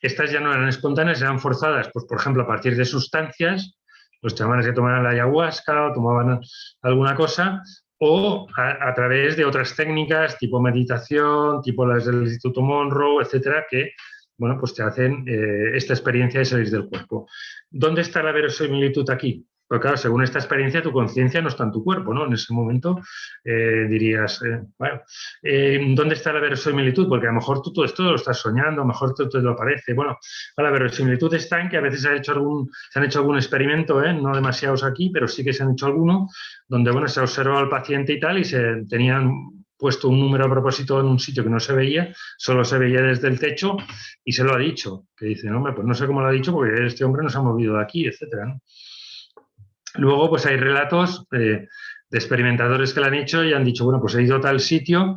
Estas ya no eran espontáneas, eran forzadas, pues por ejemplo, a partir de sustancias. los chamanes que tomaban la ayahuasca o tomaban alguna cosa, o a través de otras técnicas tipo meditación, tipo las del Instituto Monroe, etcétera, que bueno, pues te hacen esta experiencia de salir del cuerpo. ¿Dónde está la verosimilitud aquí? Porque claro, según esta experiencia, tu conciencia no está en tu cuerpo, ¿no? En ese momento dirías, bueno, ¿dónde está la verosimilitud? Porque a lo mejor tú todo esto lo estás soñando, a lo mejor te lo parece. Bueno, la verosimilitud está en que a veces se han hecho algún experimento, no demasiados aquí, pero sí que se han hecho alguno, donde bueno, se ha observado al paciente y tal, y se tenían puesto un número a propósito en un sitio que no se veía, solo se veía desde el techo, y se lo ha dicho. Que dice, no, hombre, pues no sé cómo lo ha dicho porque este hombre no se ha movido de aquí, etcétera, ¿no? Luego, pues hay relatos de experimentadores que lo han hecho y han dicho, bueno, pues he ido a tal sitio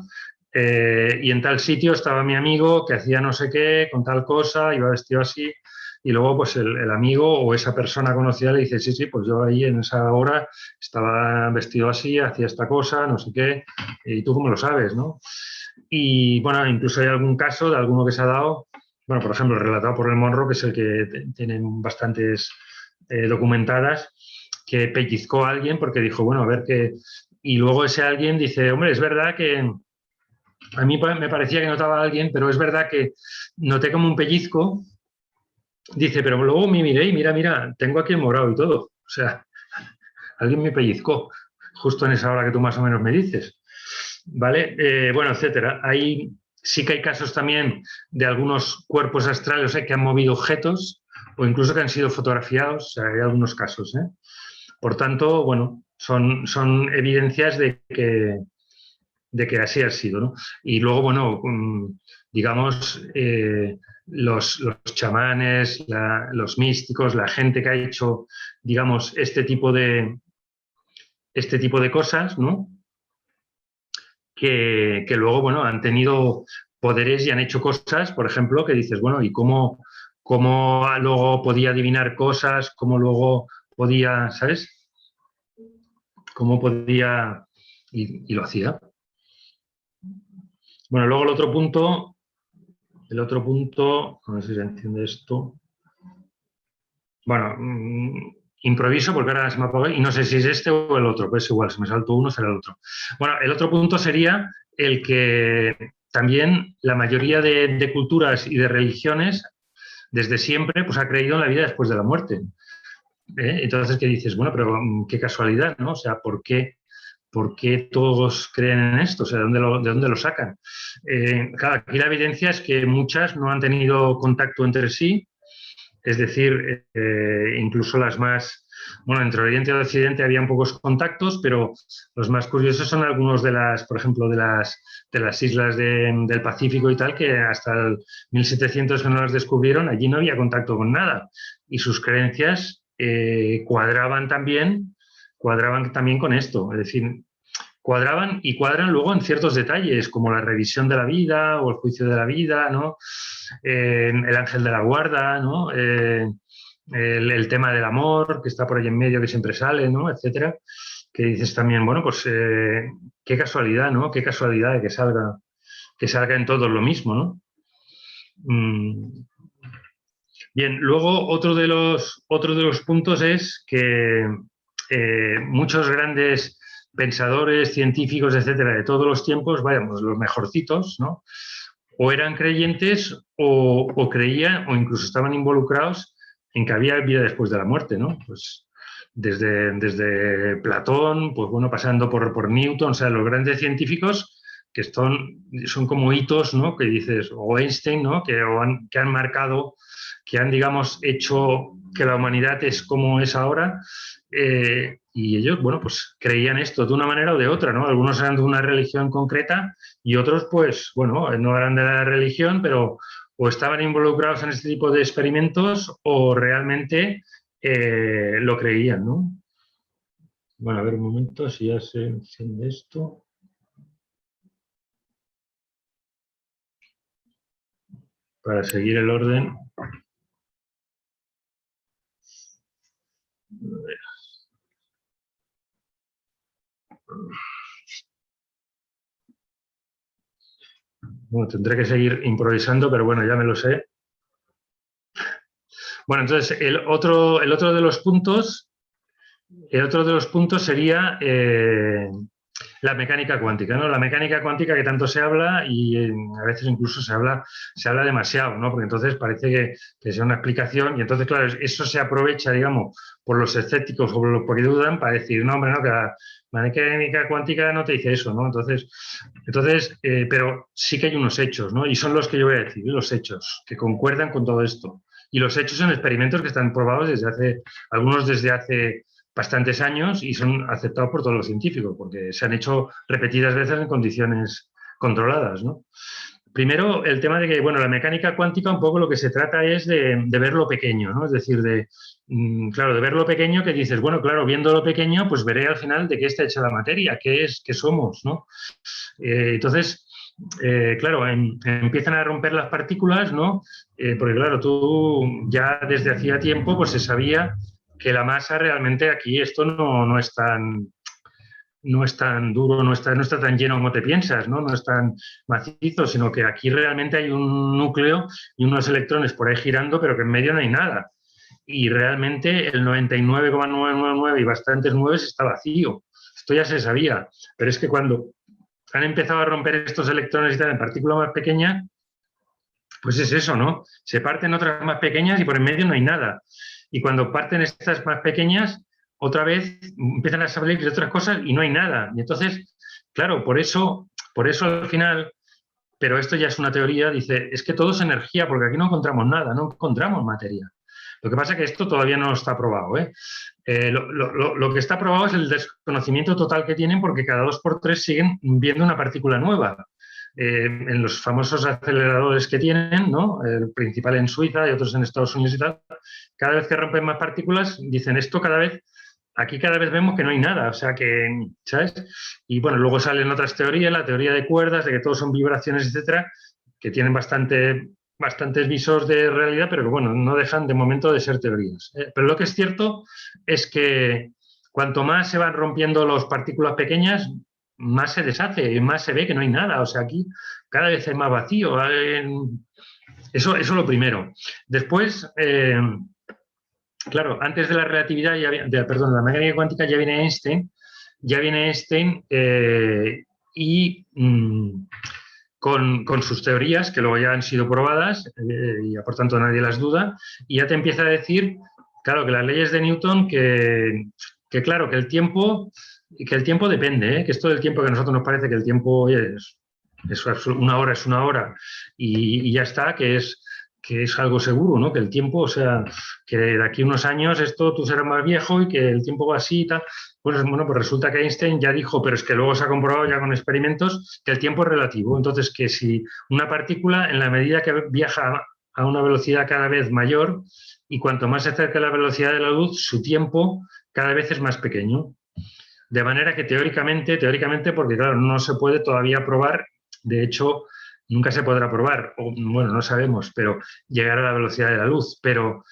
y en tal sitio estaba mi amigo que hacía no sé qué, con tal cosa, iba vestido así, y luego pues el amigo o esa persona conocida le dice, sí, sí, pues yo ahí en esa hora estaba vestido así, hacía esta cosa, no sé qué, y tú cómo lo sabes, ¿no? Y bueno, incluso hay algún caso de alguno que se ha dado, bueno, por ejemplo, relatado por el Monroe, que es el que tienen bastantes documentadas, que pellizcó a alguien porque dijo, bueno, a ver qué... Y luego ese alguien dice, hombre, es verdad que a mí me parecía que notaba a alguien, pero es verdad que noté como un pellizco. Dice, pero luego me miré y mira, tengo aquí el morado y todo. O sea, alguien me pellizcó justo en esa hora que tú más o menos me dices. ¿Vale? Bueno, etcétera. Sí que hay casos también de algunos cuerpos astrales que han movido objetos o incluso que han sido fotografiados. O sea, hay algunos casos, ¿eh? Por tanto, bueno, son evidencias de que así ha sido, ¿no? Y luego, bueno, digamos, los chamanes, los místicos, la gente que ha hecho, digamos, este tipo de cosas, ¿no? Que luego, bueno, han tenido poderes y han hecho cosas, por ejemplo, que dices, bueno, ¿y cómo luego podía adivinar cosas? ¿Cómo luego podía, ¿sabes? ¿Cómo podía? Y lo hacía. Bueno, luego el otro punto, a ver si se entiende esto. Bueno, improviso porque ahora se me apagó y no sé si es este o el otro, pues igual, si me salto uno será el otro. Bueno, el otro punto sería el que también la mayoría de culturas y de religiones desde siempre pues ha creído en la vida después de la muerte. Entonces, ¿qué dices? Bueno, pero qué casualidad, ¿no? O sea, ¿por qué todos creen en esto? O sea, ¿de dónde lo sacan? Claro, aquí la evidencia es que muchas no han tenido contacto entre sí, es decir, incluso las más... Bueno, entre Oriente y Occidente habían pocos contactos, pero los más curiosos son algunos de las, por ejemplo, de las islas del Pacífico y tal, que hasta el 1700 que no las descubrieron, allí no había contacto con nada. Y sus creencias cuadraban también con esto. Es decir, cuadraban y cuadran luego en ciertos detalles, como la revisión de la vida o el juicio de la vida, ¿no? El ángel de la guarda, ¿no? El tema del amor, que está por ahí en medio, que siempre sale, ¿no? Etcétera. Que dices también, bueno, pues qué casualidad, ¿no? Qué casualidad de que salga en todos lo mismo, ¿no? Bien, luego otro de los puntos es que muchos grandes pensadores, científicos, etcétera, de todos los tiempos, vayamos, los mejorcitos, ¿no? O eran creyentes o creían o incluso estaban involucrados en que había vida después de la muerte, ¿no? Pues desde Platón, pues bueno, pasando por Newton, o sea, los grandes científicos que son como hitos, ¿no? Que dices, o Einstein, ¿no? Que han marcado, que han, digamos, hecho que la humanidad es como es ahora, y ellos, bueno, pues creían esto de una manera o de otra, ¿no? Algunos eran de una religión concreta y otros, pues, bueno, no eran de la religión, pero o estaban involucrados en este tipo de experimentos o realmente lo creían, ¿no? Bueno, a ver un momento, si ya se enciende esto. Para seguir el orden. Bueno, tendré que seguir improvisando, pero bueno, ya me lo sé. Bueno, entonces, el otro de los puntos el otro de los puntos sería la mecánica cuántica, ¿no? La mecánica cuántica que tanto se habla y a veces incluso se habla demasiado, ¿no? Porque entonces parece que sea una explicación y entonces, claro, eso se aprovecha, digamos, por los escépticos o por los que dudan para decir, no, hombre, no, que la mecánica cuántica no te dice eso, ¿no? Entonces pero sí que hay unos hechos, ¿no? Y son los que yo voy a decir, los hechos, que concuerdan con todo esto. Y los hechos son experimentos que están probados algunos desde hace bastantes años y son aceptados por todos los científicos, porque se han hecho repetidas veces en condiciones controladas, ¿no? Primero, el tema de que, bueno, la mecánica cuántica un poco lo que se trata es de ver lo pequeño, ¿no? Es decir, claro, de ver lo pequeño que dices, bueno, claro, viendo lo pequeño, pues veré al final de qué está hecha la materia, qué somos, ¿no? Entonces, claro, empiezan a romper las partículas, ¿no? Porque, claro, tú ya desde hacía tiempo, pues se sabía que la masa realmente aquí esto no es tan duro, no está tan lleno como te piensas, ¿no? No es tan macizo, sino que aquí realmente hay un núcleo y unos electrones por ahí girando, pero que en medio no hay nada. Y realmente el 99,999 y bastantes 9 está vacío. Esto ya se sabía, pero es que cuando han empezado a romper estos electrones y tal en partículas más pequeñas, pues es eso, ¿no? Se parten otras más pequeñas y por en medio no hay nada. Y cuando parten estas más pequeñas, otra vez empiezan a salir de otras cosas y no hay nada. Y entonces, claro, por eso al final, pero esto ya es una teoría, dice, es que todo es energía, porque aquí no encontramos nada, no encontramos materia. Lo que pasa es que esto todavía no está probado, ¿eh? Lo que está probado es el desconocimiento total que tienen porque cada 2x3 siguen viendo una partícula nueva. En los famosos aceleradores que tienen, ¿no? El principal en Suiza y otros en Estados Unidos y tal, cada vez que rompen más partículas, dicen esto aquí cada vez vemos que no hay nada, o sea que, ¿sabes? Y bueno, luego salen otras teorías, la teoría de cuerdas, de que todos son vibraciones, etcétera, que tienen bastantes visos de realidad, pero que bueno, no dejan de momento de ser teorías. Pero lo que es cierto es que cuanto más se van rompiendo las partículas pequeñas, más se deshace y más se ve que no hay nada. O sea, aquí cada vez hay más vacío. Eso es lo primero. Después, claro, antes de la relatividad, perdón, la mecánica cuántica ya viene Einstein y con sus teorías, que luego ya han sido probadas y por tanto nadie las duda, y ya te empieza a decir, claro, que las leyes de Newton, claro, que el tiempo depende, que esto del tiempo que a nosotros nos parece que el tiempo es una hora es una hora y ya está, que es algo seguro, ¿no? Que el tiempo, o sea, que de aquí a unos años esto tú serás más viejo y que el tiempo va así y tal. Pues bueno, pues resulta que Einstein ya dijo, pero es que luego se ha comprobado ya con experimentos que el tiempo es relativo. Entonces, que si una partícula, en la medida que viaja a una velocidad cada vez mayor y cuanto más se acerca a la velocidad de la luz, su tiempo cada vez es más pequeño. De manera que teóricamente, porque claro, no se puede todavía probar, de hecho, nunca se podrá probar, o bueno, no sabemos, pero llegar a la velocidad de la luz. Pero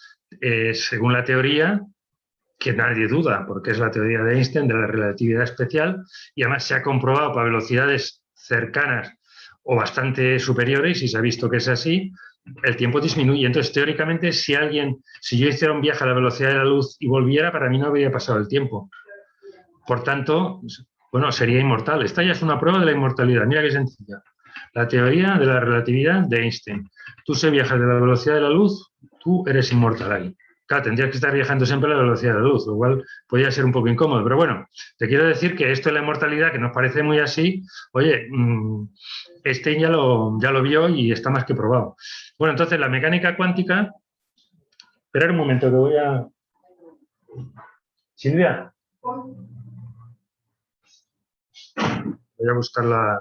según la teoría, que nadie duda, porque es la teoría de Einstein de la relatividad especial, y además se ha comprobado para velocidades cercanas o bastante superiores, y se ha visto que es así, el tiempo disminuye. Entonces, teóricamente, si yo hiciera un viaje a la velocidad de la luz y volviera, para mí no habría pasado el tiempo. Por tanto, bueno, sería inmortal. Esta ya es una prueba de la inmortalidad. Mira qué sencilla. La teoría de la relatividad de Einstein. Tú si viajas de la velocidad de la luz, tú eres inmortal ahí. Claro, tendrías que estar viajando siempre a la velocidad de la luz, lo cual podría ser un poco incómodo. Pero bueno, te quiero decir que esto de la inmortalidad, que nos parece muy así, oye, Einstein ya lo vio y está más que probado. Bueno, entonces la mecánica cuántica... Esperar un momento, que voy a... Silvia. Voy a buscar la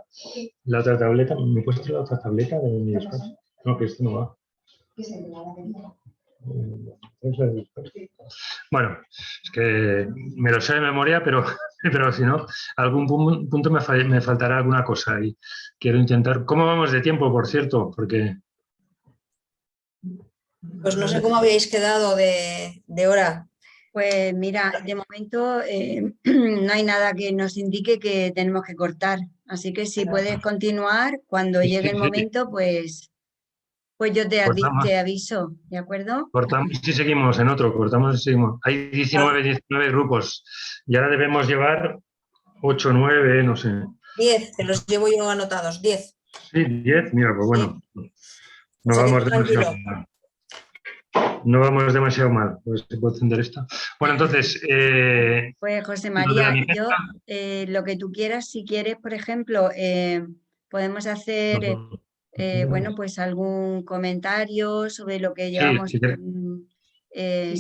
otra tableta. ¿Me puedes traer la otra tableta de mi despacho? No, que esto no va. Bueno, es que me lo sé de memoria, pero si no, algún punto me faltará alguna cosa y quiero intentar. ¿Cómo vamos de tiempo, por cierto? Porque... Pues no sé cómo habíais quedado de hora. Pues mira, de momento no hay nada que nos indique que tenemos que cortar. Así que si puedes continuar, cuando llegue el momento, pues... Pues yo Cortamos, te aviso, ¿de acuerdo? cortamos y seguimos en otro, cortamos y seguimos. Hay 19 grupos y ahora debemos llevar 8, 9, no sé. 10, que los llevo yo anotados, 10. Sí, 10, mira, pues bueno, Sí. O no sea que vamos tú demasiado tranquilo. mal. No vamos demasiado mal. Pues se puede encender esta. Bueno, entonces, Pues José lo de la María, mimeta, yo lo que tú quieras, si quieres, por ejemplo, podemos hacer, bueno, pues algún comentario sobre lo que sí, llevamos, si quieres.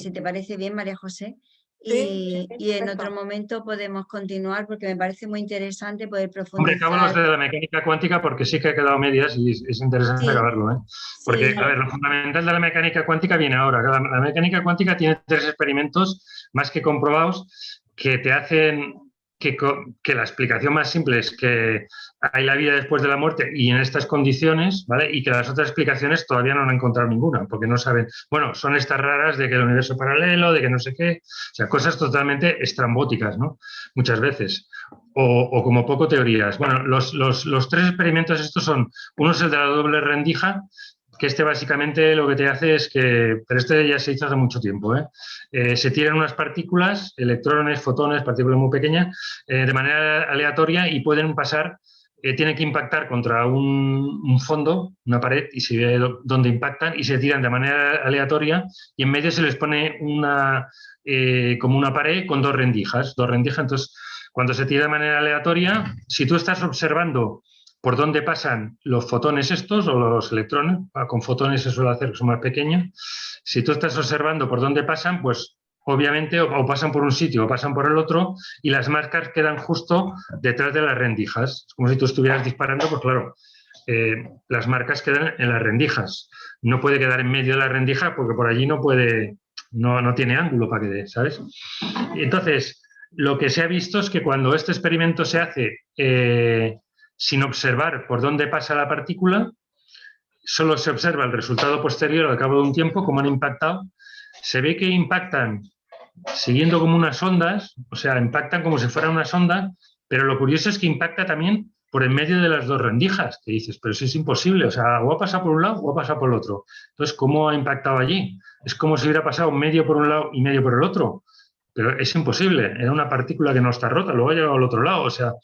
si te parece bien, María José. Sí, Y en otro perfecto. momento podemos continuar porque me parece muy interesante poder Hombre, acabo los profundizar. de la mecánica cuántica porque sí que ha quedado medias y es interesante Sí, acabarlo, ¿eh? Porque, sí, a ver, lo fundamental de la mecánica cuántica viene ahora. La mecánica cuántica tiene 3 experimentos más que comprobados que te hacen que la explicación más simple es que hay la vida después de la muerte y en estas condiciones, ¿vale? Y que las otras explicaciones todavía no han encontrado ninguna, porque no saben, bueno, son estas raras de que el universo paralelo, de que no sé qué, o sea, cosas totalmente estrambóticas, ¿no? Muchas veces. O como poco teorías. Bueno, los 3 experimentos estos son, uno es el de la doble rendija, que este básicamente lo que te hace es que, pero este ya se hizo hace mucho tiempo, se tiran unas partículas, electrones, fotones, partículas muy pequeñas, de manera aleatoria y pueden pasar, tienen que impactar contra un fondo, una pared, y se ve dónde impactan y se tiran de manera aleatoria y en medio se les pone como una pared con 2 rendijas, entonces cuando se tira de manera aleatoria, si tú estás observando por dónde pasan los fotones estos o los electrones, con fotones se suele hacer que son más pequeños, si tú estás observando por dónde pasan, pues obviamente o pasan por un sitio o pasan por el otro y las marcas quedan justo detrás de las rendijas. Es como si tú estuvieras disparando, pues claro, las marcas quedan en las rendijas. No puede quedar en medio de la rendija porque por allí no puede, no tiene ángulo para que dé, ¿sabes? Entonces, lo que se ha visto es que cuando este experimento se hace sin observar por dónde pasa la partícula, solo se observa el resultado posterior al cabo de un tiempo, cómo han impactado. Se ve que impactan siguiendo como unas ondas, o sea, impactan como si fuera una sonda, pero lo curioso es que impacta también por en medio de las 2 rendijas, que dices, pero eso es imposible, o sea, o ha pasado por un lado o ha pasado por el otro. Entonces, ¿cómo ha impactado allí? Es como si hubiera pasado medio por un lado y medio por el otro. Pero es imposible, era una partícula que no está rota, luego ha llegado al otro lado, o sea,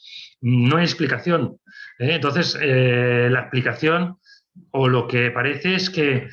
no hay explicación. Entonces, la explicación o lo que parece es que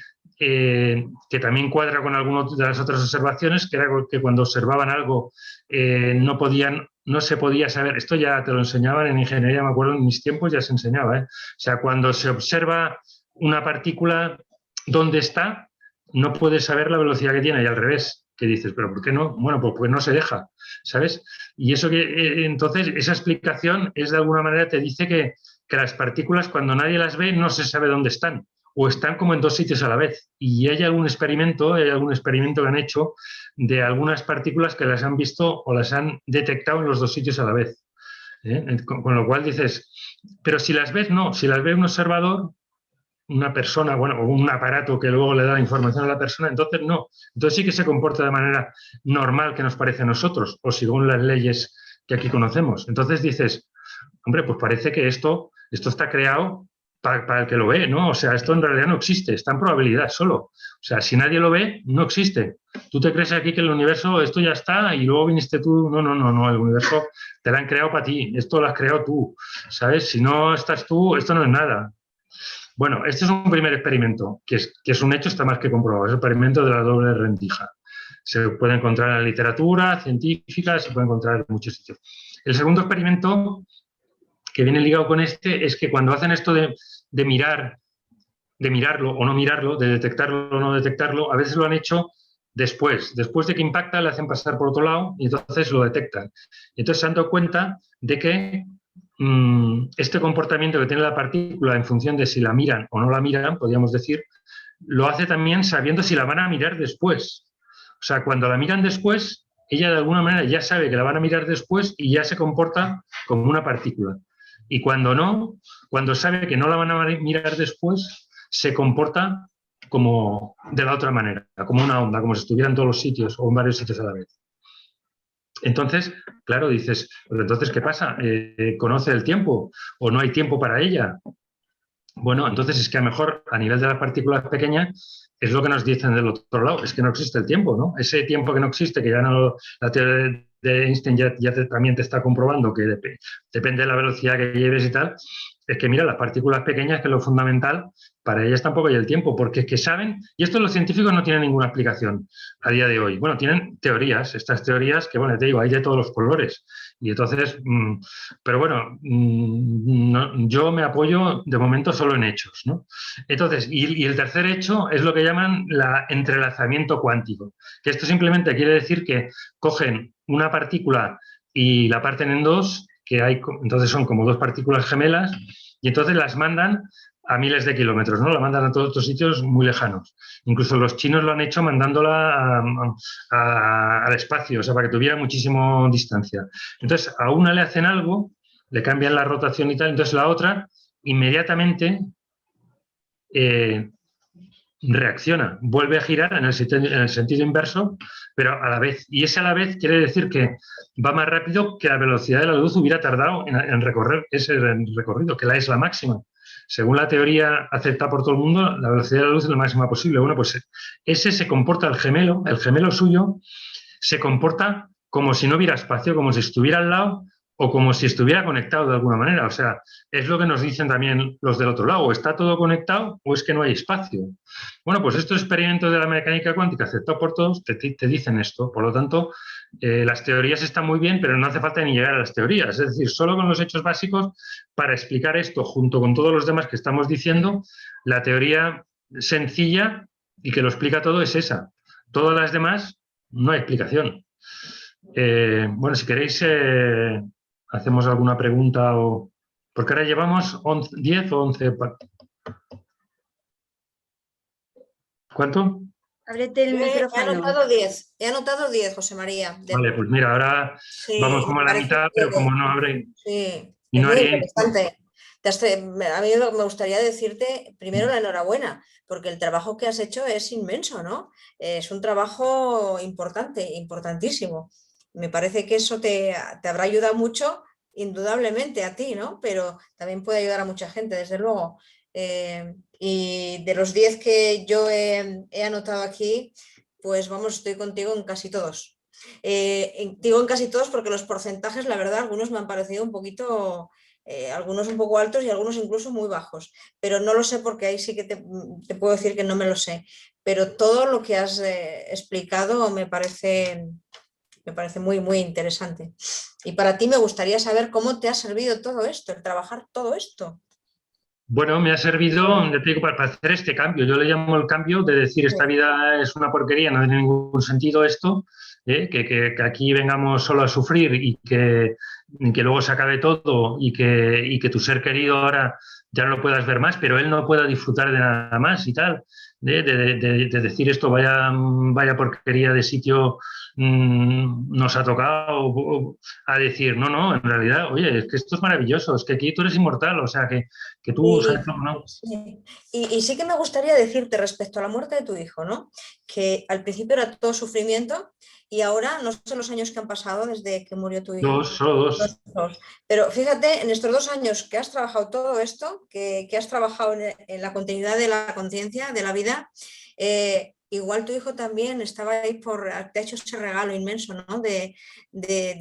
también cuadra con algunas de las otras observaciones, que era que cuando observaban algo no se podía saber, esto ya te lo enseñaban en ingeniería, me acuerdo en mis tiempos ya se enseñaba, o sea, cuando se observa una partícula, ¿dónde está? No puedes saber la velocidad que tiene y al revés, que dices, pero ¿por qué no? Bueno, pues porque no se deja, ¿sabes? Y eso que, entonces, esa explicación es de alguna manera te dice que las partículas cuando nadie las ve no se sabe dónde están o están como en 2 sitios a la vez. Y hay algún experimento que han hecho de algunas partículas que las han visto o las han detectado en los 2 sitios a la vez. Con lo cual dices, pero si las ves, no, si las ve un observador, una persona, bueno, o un aparato que luego le da la información a la persona, entonces no. Entonces sí que se comporta de manera normal que nos parece a nosotros, o según las leyes que aquí conocemos. Entonces dices, hombre, pues parece que esto está creado para el que lo ve, ¿no? O sea, esto en realidad no existe, está en probabilidad solo. O sea, si nadie lo ve, no existe. Tú te crees aquí que el universo, esto ya está, y luego viniste tú, no, el universo te lo han creado para ti, esto lo has creado tú, ¿sabes? Si no estás tú, esto no es nada. Bueno, este es un primer experimento, que es un hecho, está más que comprobado, es el experimento de la doble rendija. Se puede encontrar en la literatura científica, se puede encontrar en muchos sitios. El segundo experimento que viene ligado con este es que cuando hacen esto de mirarlo o no mirarlo, de detectarlo o no detectarlo, a veces lo han hecho después de que impacta, le hacen pasar por otro lado y entonces lo detectan. Y entonces se han dado cuenta de que este comportamiento que tiene la partícula en función de si la miran o no la miran, podríamos decir, lo hace también sabiendo si la van a mirar después. O sea, cuando la miran después, ella de alguna manera ya sabe que la van a mirar después y ya se comporta como una partícula. Y cuando no, cuando sabe que no la van a mirar después, se comporta como de la otra manera, como una onda, como si estuviera en todos los sitios o en varios sitios a la vez. Entonces, claro, dices, pero entonces, ¿qué pasa? ¿Conoce el tiempo o no hay tiempo para ella? Bueno, entonces es que a lo mejor a nivel de las partículas pequeñas es lo que nos dicen del otro lado, es que no existe el tiempo, ¿no? Ese tiempo que no existe, que ya no, la teoría de Einstein también te está comprobando que depende de la velocidad que lleves y tal, es que mira, las partículas pequeñas, que es lo fundamental, para ellas tampoco hay el tiempo, porque es que saben, y esto los científicos no tienen ninguna explicación a día de hoy. Bueno, tienen teorías, estas teorías que, bueno, te digo, hay de todos los colores. Y entonces, pero bueno, no, yo me apoyo de momento solo en hechos, ¿no? Entonces, y el tercer hecho es lo que llaman entrelazamiento cuántico, que esto simplemente quiere decir que cogen una partícula y la parten en dos, que hay, entonces son como dos partículas gemelas, y entonces las mandan a miles de kilómetros, ¿no? La mandan a todos estos sitios muy lejanos. Incluso los chinos lo han hecho mandándola al espacio, o sea, para que tuviera muchísima distancia. Entonces, a una le hacen algo, le cambian la rotación y tal, entonces la otra inmediatamente reacciona, vuelve a girar en el sentido inverso, pero a la vez. Y ese a la vez quiere decir que va más rápido que la velocidad de la luz hubiera tardado en recorrer ese recorrido, que es la máxima. Según la teoría aceptada por todo el mundo, la velocidad de la luz es la máxima posible. Bueno, pues ese se comporta, el gemelo suyo, se comporta como si no hubiera espacio, como si estuviera al lado o como si estuviera conectado de alguna manera. O sea, es lo que nos dicen también los del otro lado, o está todo conectado o es que no hay espacio. Bueno, pues estos experimentos de la mecánica cuántica aceptados por todos te dicen esto. Por lo tanto, las teorías están muy bien, pero no hace falta ni llegar a las teorías. Es decir, solo con los hechos básicos, para explicar esto junto con todos los demás que estamos diciendo, la teoría sencilla y que lo explica todo es esa. Todas las demás no hay explicación. Bueno, si queréis, hacemos alguna pregunta o... Porque ahora llevamos 10 o 11... ¿Cuánto? Ábrete el He micrófono. anotado 10, José María. Vale, pues mira, ahora vamos como a la mitad, pero como no abre... Sí, Y es no muy haría... interesante. A mí me gustaría decirte primero la enhorabuena, porque el trabajo que has hecho es inmenso, ¿no? Es un trabajo importante, importantísimo. Me parece que eso te habrá ayudado mucho, indudablemente a ti, ¿no? Pero también puede ayudar a mucha gente, desde luego. Y de los 10 que yo he anotado aquí, pues vamos, estoy contigo en casi todos. Digo en casi todos porque los porcentajes, la verdad, algunos me han parecido un poquito, algunos un poco altos y algunos incluso muy bajos, pero no lo sé porque ahí sí que te puedo decir que no me lo sé, pero todo lo que has explicado me parece muy, muy interesante. Y para ti me gustaría saber cómo te ha servido todo esto, el trabajar todo esto. Bueno, me ha servido, ya te digo, para hacer este cambio. Yo le llamo el cambio de decir esta vida es una porquería, no tiene ningún sentido esto, que aquí vengamos solo a sufrir y que luego se acabe todo y que tu ser querido ahora ya no lo puedas ver más, pero él no pueda disfrutar de nada más y tal. De decir esto, vaya porquería de sitio nos ha tocado a decir, no, en realidad, oye, es que esto es maravilloso, es que aquí tú eres inmortal, o sea, que tú, ¿sabes? No. Sí. Y sí que me gustaría decirte respecto a la muerte de tu hijo, ¿no? Que al principio era todo sufrimiento y ahora no sé los años que han pasado desde que murió tu hijo. Solo dos. Pero fíjate, en estos 2 años que has trabajado todo esto, que has trabajado en la continuidad de la conciencia, de la vida, igual tu hijo también estaba ahí te ha hecho ese regalo inmenso, ¿no? De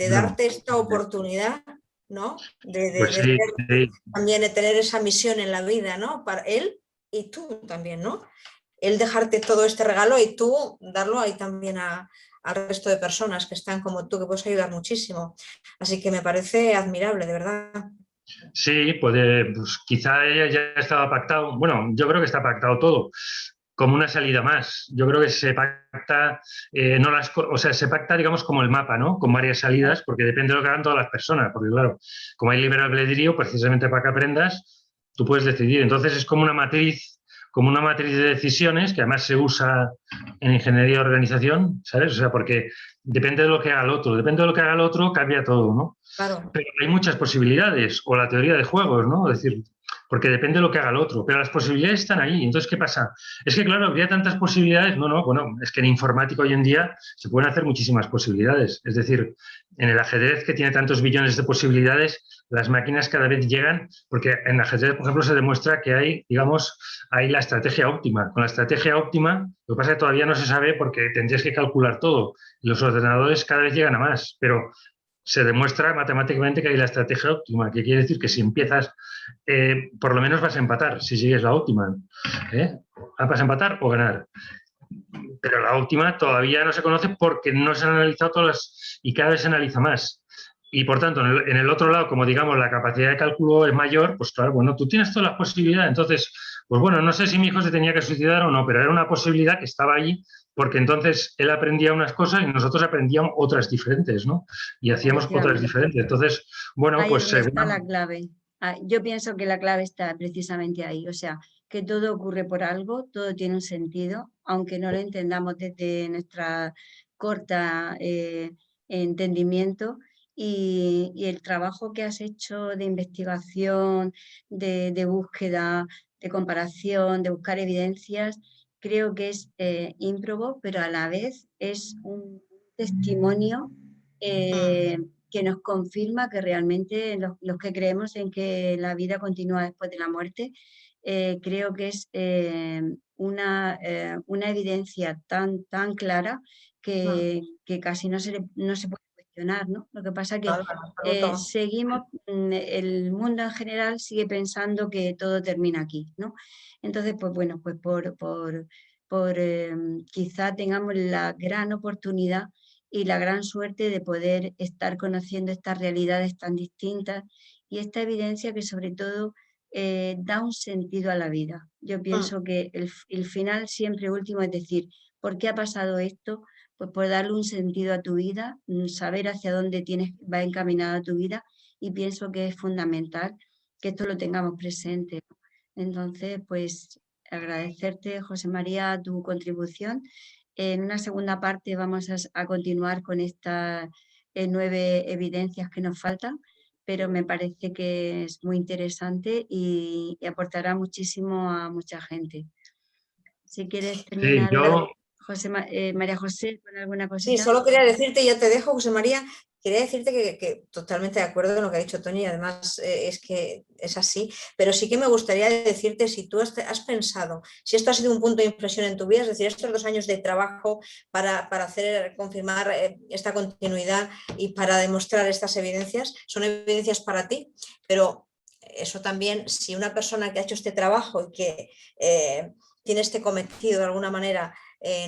darte esta oportunidad, ¿no? Pues sí, sí. También de tener esa misión en la vida, ¿no? Para él y tú también, ¿no? Él dejarte todo este regalo y tú darlo ahí también al resto de personas que están como tú, que puedes ayudar muchísimo. Así que me parece admirable, de verdad. Sí, pues quizá ella ya estaba pactado. Bueno, yo creo que está pactado todo, como una salida más. Yo creo que se pacta, se pacta, digamos, como el mapa, ¿no? Con varias salidas, porque depende de lo que hagan todas las personas. Porque, claro, como hay libre albedrío, precisamente para que aprendas, tú puedes decidir. Entonces es como una matriz de decisiones, que además se usa en ingeniería de organización, ¿sabes? O sea, porque depende de lo que haga el otro. Depende de lo que haga el otro, cambia todo, ¿no? Claro. Pero hay muchas posibilidades, o la teoría de juegos, ¿no? Es decir, porque depende de lo que haga el otro, pero las posibilidades están ahí. Entonces, ¿qué pasa? Es que, claro, habría tantas posibilidades. No, bueno, es que en informática hoy en día se pueden hacer muchísimas posibilidades. Es decir, en el ajedrez, que tiene tantos billones de posibilidades, las máquinas cada vez llegan, porque en el ajedrez, por ejemplo, se demuestra que hay, digamos, hay la estrategia óptima. Con la estrategia óptima, lo que pasa es que todavía no se sabe porque tendrías que calcular todo. Los ordenadores cada vez llegan a más, pero se demuestra matemáticamente que hay la estrategia óptima, que quiere decir que si empiezas, por lo menos vas a empatar, si sigues la óptima. Vas a empatar o ganar. Pero la óptima todavía no se conoce porque no se han analizado todas y cada vez se analiza más. Y por tanto, en el otro lado, como digamos la capacidad de cálculo es mayor, pues claro, bueno, tú tienes todas las posibilidades. Entonces, pues bueno, no sé si mi hijo se tenía que suicidar o no, pero era una posibilidad que estaba allí, porque entonces él aprendía unas cosas y nosotros aprendíamos otras diferentes, ¿no? Y hacíamos otras diferentes. Entonces, bueno, Ahí es pues donde está la clave. Yo pienso que la clave está precisamente ahí, o sea, que todo ocurre por algo, todo tiene un sentido, aunque no lo entendamos desde nuestra corta entendimiento. Y el trabajo que has hecho de investigación, de búsqueda, de comparación, de buscar evidencias, creo que es ímprobo, pero a la vez es un testimonio que nos confirma que realmente los que creemos en que la vida continúa después de la muerte, creo que es una evidencia tan clara que casi no se puede cuestionar, ¿no? Lo que pasa es que seguimos, el mundo en general sigue pensando que todo termina aquí, ¿no? Entonces, pues bueno, pues quizá tengamos la gran oportunidad y la gran suerte de poder estar conociendo estas realidades tan distintas y esta evidencia que sobre todo da un sentido a la vida. Yo pienso que el final siempre último es decir, ¿por qué ha pasado esto? Pues por darle un sentido a tu vida, saber hacia dónde va encaminada tu vida, y pienso que es fundamental que esto lo tengamos presente. Entonces, pues agradecerte, José María, tu contribución. En una segunda parte vamos a continuar con estas 9 evidencias que nos faltan, pero me parece que es muy interesante y aportará muchísimo a mucha gente. Si quieres Sí, terminar, yo... María José, con alguna Sí, cosita. solo quería decirte, ya te dejo, José María, quería decirte que totalmente de acuerdo con lo que ha dicho Tony, además es que es así, pero sí que me gustaría decirte si tú has pensado, si esto ha sido un punto de inflexión en tu vida, es decir, estos 2 años de trabajo para hacer, confirmar esta continuidad y para demostrar estas evidencias, son evidencias para ti, pero eso también, si una persona que ha hecho este trabajo y que tiene este cometido de alguna manera,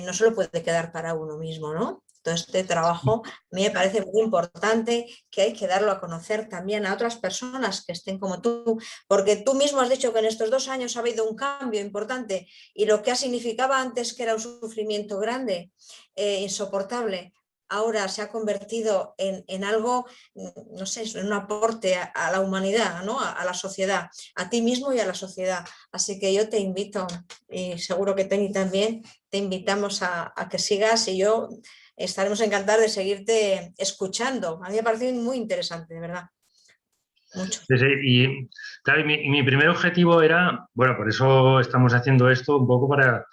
no se lo puede quedar para uno mismo, ¿no? Entonces, este trabajo a mí me parece muy importante, que hay que darlo a conocer también a otras personas que estén como tú, porque tú mismo has dicho que en estos 2 años ha habido un cambio importante y lo que significaba antes que era un sufrimiento grande, insoportable, ahora se ha convertido en algo, no sé, en un aporte a la humanidad, ¿no? A la sociedad, a ti mismo y a la sociedad. Así que yo te invito, y seguro que Tony también, te invitamos a que sigas y yo estaremos encantados de seguirte escuchando. A mí me ha parecido muy interesante, de verdad. Mucho. Sí, sí, y claro, mi primer objetivo era, bueno, por eso estamos haciendo esto un poco para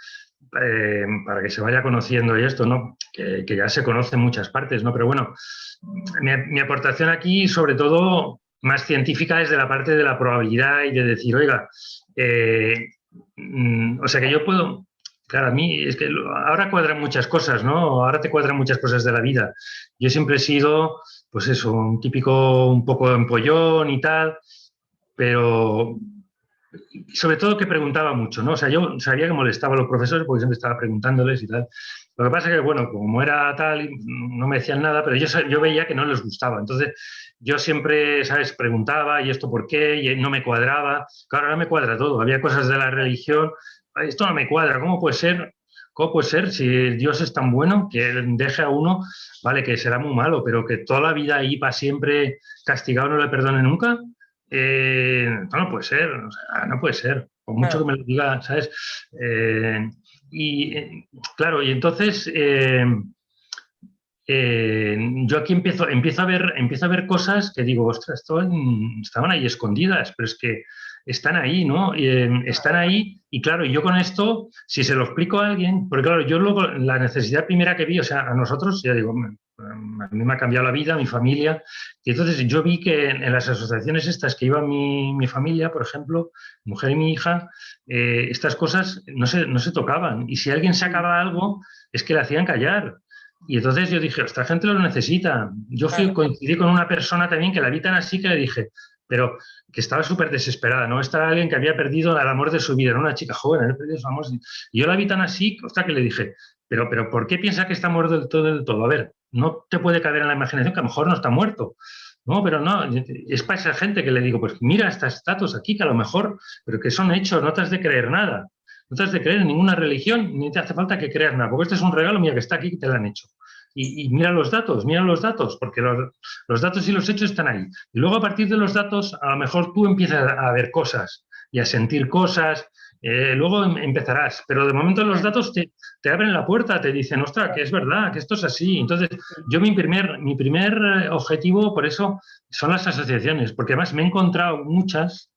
que se vaya conociendo y esto, ¿no? Que ya se conoce en muchas partes, ¿no? Pero bueno, mi aportación aquí, sobre todo, más científica, es de la parte de la probabilidad y de decir, oiga, o sea que yo puedo, claro, a mí es que ahora cuadran muchas cosas, ¿no? Ahora te cuadran muchas cosas de la vida. Yo siempre he sido, pues eso, un típico, un poco empollón y tal, pero sobre todo que preguntaba mucho, ¿no? O sea, yo sabía que molestaba a los profesores porque siempre estaba preguntándoles y tal. Lo que pasa es que, bueno, como era tal, no me decían nada, pero yo veía que no les gustaba. Entonces, yo siempre, ¿sabes? Preguntaba, ¿y esto por qué? Y no me cuadraba. Claro, ahora me cuadra todo. Había cosas de la religión. Esto no me cuadra. ¿Cómo puede ser? ¿Cómo puede ser si Dios es tan bueno que deje a uno, vale, que será muy malo, pero que toda la vida ahí para siempre castigado no le perdone nunca? No puede ser, o sea, no puede ser, por mucho que me lo diga, ¿sabes? Claro, y entonces yo aquí empiezo a ver cosas que digo, ostras, estaban ahí escondidas, pero es que están ahí, ¿no? Están ahí y claro, yo con esto, si se lo explico a alguien, porque claro, yo luego la necesidad primera que vi, o sea, a nosotros, ya digo, a mí me ha cambiado la vida, mi familia, y entonces yo vi que en las asociaciones estas que iba mi familia, por ejemplo, mi mujer y mi hija, estas cosas no se tocaban. Y si alguien sacaba algo, es que le hacían callar. Y entonces yo dije, esta gente lo necesita. Yo coincidí con una persona también que la vi tan así que le dije, pero que estaba súper desesperada, ¿no? Esta era alguien que había perdido el amor de su vida, era una chica joven, había perdido su amor. Y yo la vi tan así, hasta que le dije, pero ¿por qué piensa que está muerto del todo? A ver, no te puede caber en la imaginación que a lo mejor no está muerto. No, pero no, es para esa gente que le digo, pues mira estas estatuas aquí que a lo mejor, pero que son hechos, no te has de creer nada. No te has de creer en ninguna religión, ni te hace falta que creas nada, porque este es un regalo, mira, que está aquí, que te lo han hecho. Y mira los datos, porque los datos y los hechos están ahí. Y luego a partir de los datos, a lo mejor tú empiezas a ver cosas y a sentir cosas, luego empezarás, pero de momento los datos te abren la puerta, te dicen, ostras, que es verdad, que esto es así. Entonces, yo mi primer objetivo, por eso, son las asociaciones, porque además me he encontrado muchas,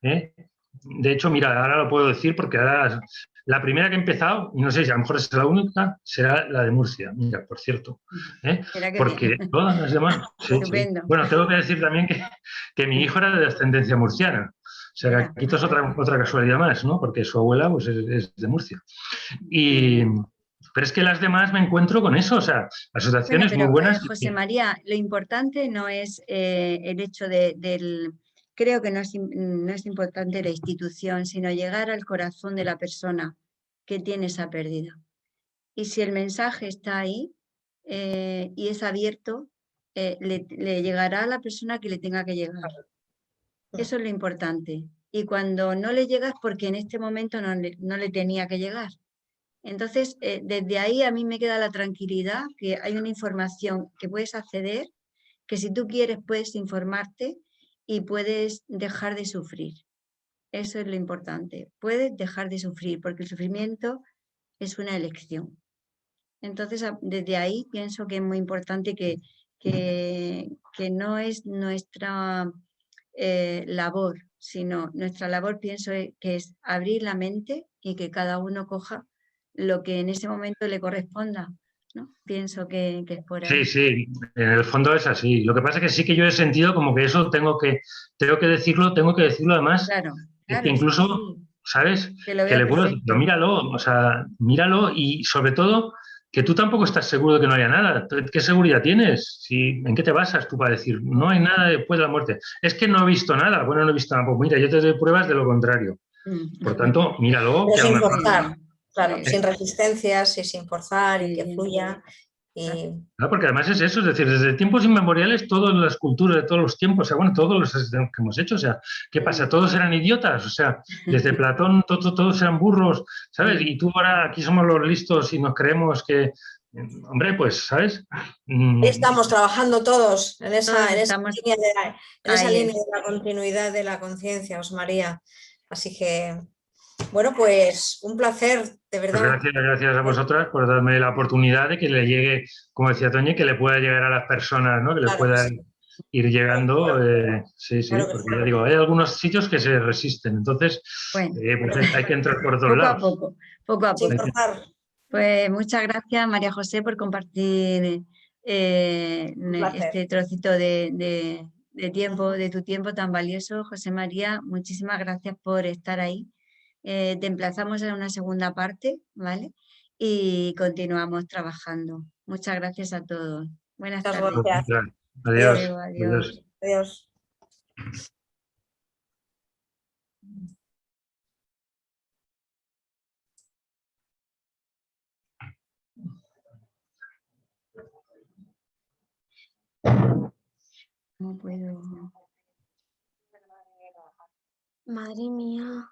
de hecho, mira, ahora lo puedo decir porque ahora la primera que he empezado, y no sé si a lo mejor es la única, será la de Murcia, mira, por cierto. Porque todas las demás... Sí, sí. Bueno, tengo que decir también que mi hijo era de ascendencia murciana. O sea, que aquí esto es otra casualidad más, ¿no? Porque su abuela pues, es de Murcia. Pero es que las demás me encuentro con eso, o sea, asociaciones muy buenas. José María, lo importante no es el hecho del... Creo que no es importante la institución, sino llegar al corazón de la persona que tiene esa pérdida. Y si el mensaje está ahí y es abierto, le llegará a la persona que le tenga que llegar. Eso es lo importante. Y cuando no le llega es porque en este momento no le tenía que llegar. Entonces, desde ahí a mí me queda la tranquilidad que hay una información que puedes acceder, que si tú quieres puedes informarte y puedes dejar de sufrir. Eso es lo importante. Puedes dejar de sufrir porque el sufrimiento es una elección. Entonces, desde ahí pienso que es muy importante que no es nuestra labor, sino nuestra labor pienso que es abrir la mente y que cada uno coja lo que en ese momento le corresponda, ¿no? Pienso que es por ahí. Sí, sí, en el fondo es así. Lo que pasa es que sí que yo he sentido como que eso tengo que decirlo además, Claro, que incluso, sí, ¿sabes? que lo Que veo le puedo decir, perfecto. míralo, o sea, míralo y sobre todo que tú tampoco estás seguro de que no haya nada. ¿Qué seguridad tienes? ¿En qué te basas tú para decir, no hay nada después de la muerte? Es que no he visto nada. Bueno, no he visto nada. Pues mira, yo te doy pruebas de lo contrario. Por tanto, míralo. Pero Que a lo sin mejor... forzar, claro, sin resistencias y sin forzar y que fluya. No, porque además es eso, es decir, desde tiempos inmemoriales todas las culturas de todos los tiempos, o sea, bueno, todos los que hemos hecho, o sea, ¿qué pasa? Todos eran idiotas, o sea, desde Platón todos eran burros, ¿sabes? Y tú ahora aquí somos los listos y nos creemos que, hombre, pues, ¿sabes? Estamos trabajando todos en esa línea de la continuidad de la conciencia, José María. Así que, bueno, pues un placer, de verdad. Pues gracias a vosotras por darme la oportunidad de que le llegue, como decía Toñi, que le pueda llegar a las personas, ¿no? Que le pueda ir llegando. Sí, claro porque sí. ya digo, hay algunos sitios que se resisten, entonces pues hay que entrar por todos lados. Poco a poco. Pues muchas gracias, María José, por compartir este trocito de tiempo, de tu tiempo tan valioso. José María, muchísimas gracias por estar ahí. Te emplazamos en una segunda parte, ¿vale? Y continuamos trabajando. Muchas gracias a todos. Buenas tardes. Gracias. Adiós. Adiós. Adiós. No puedo. Madre mía.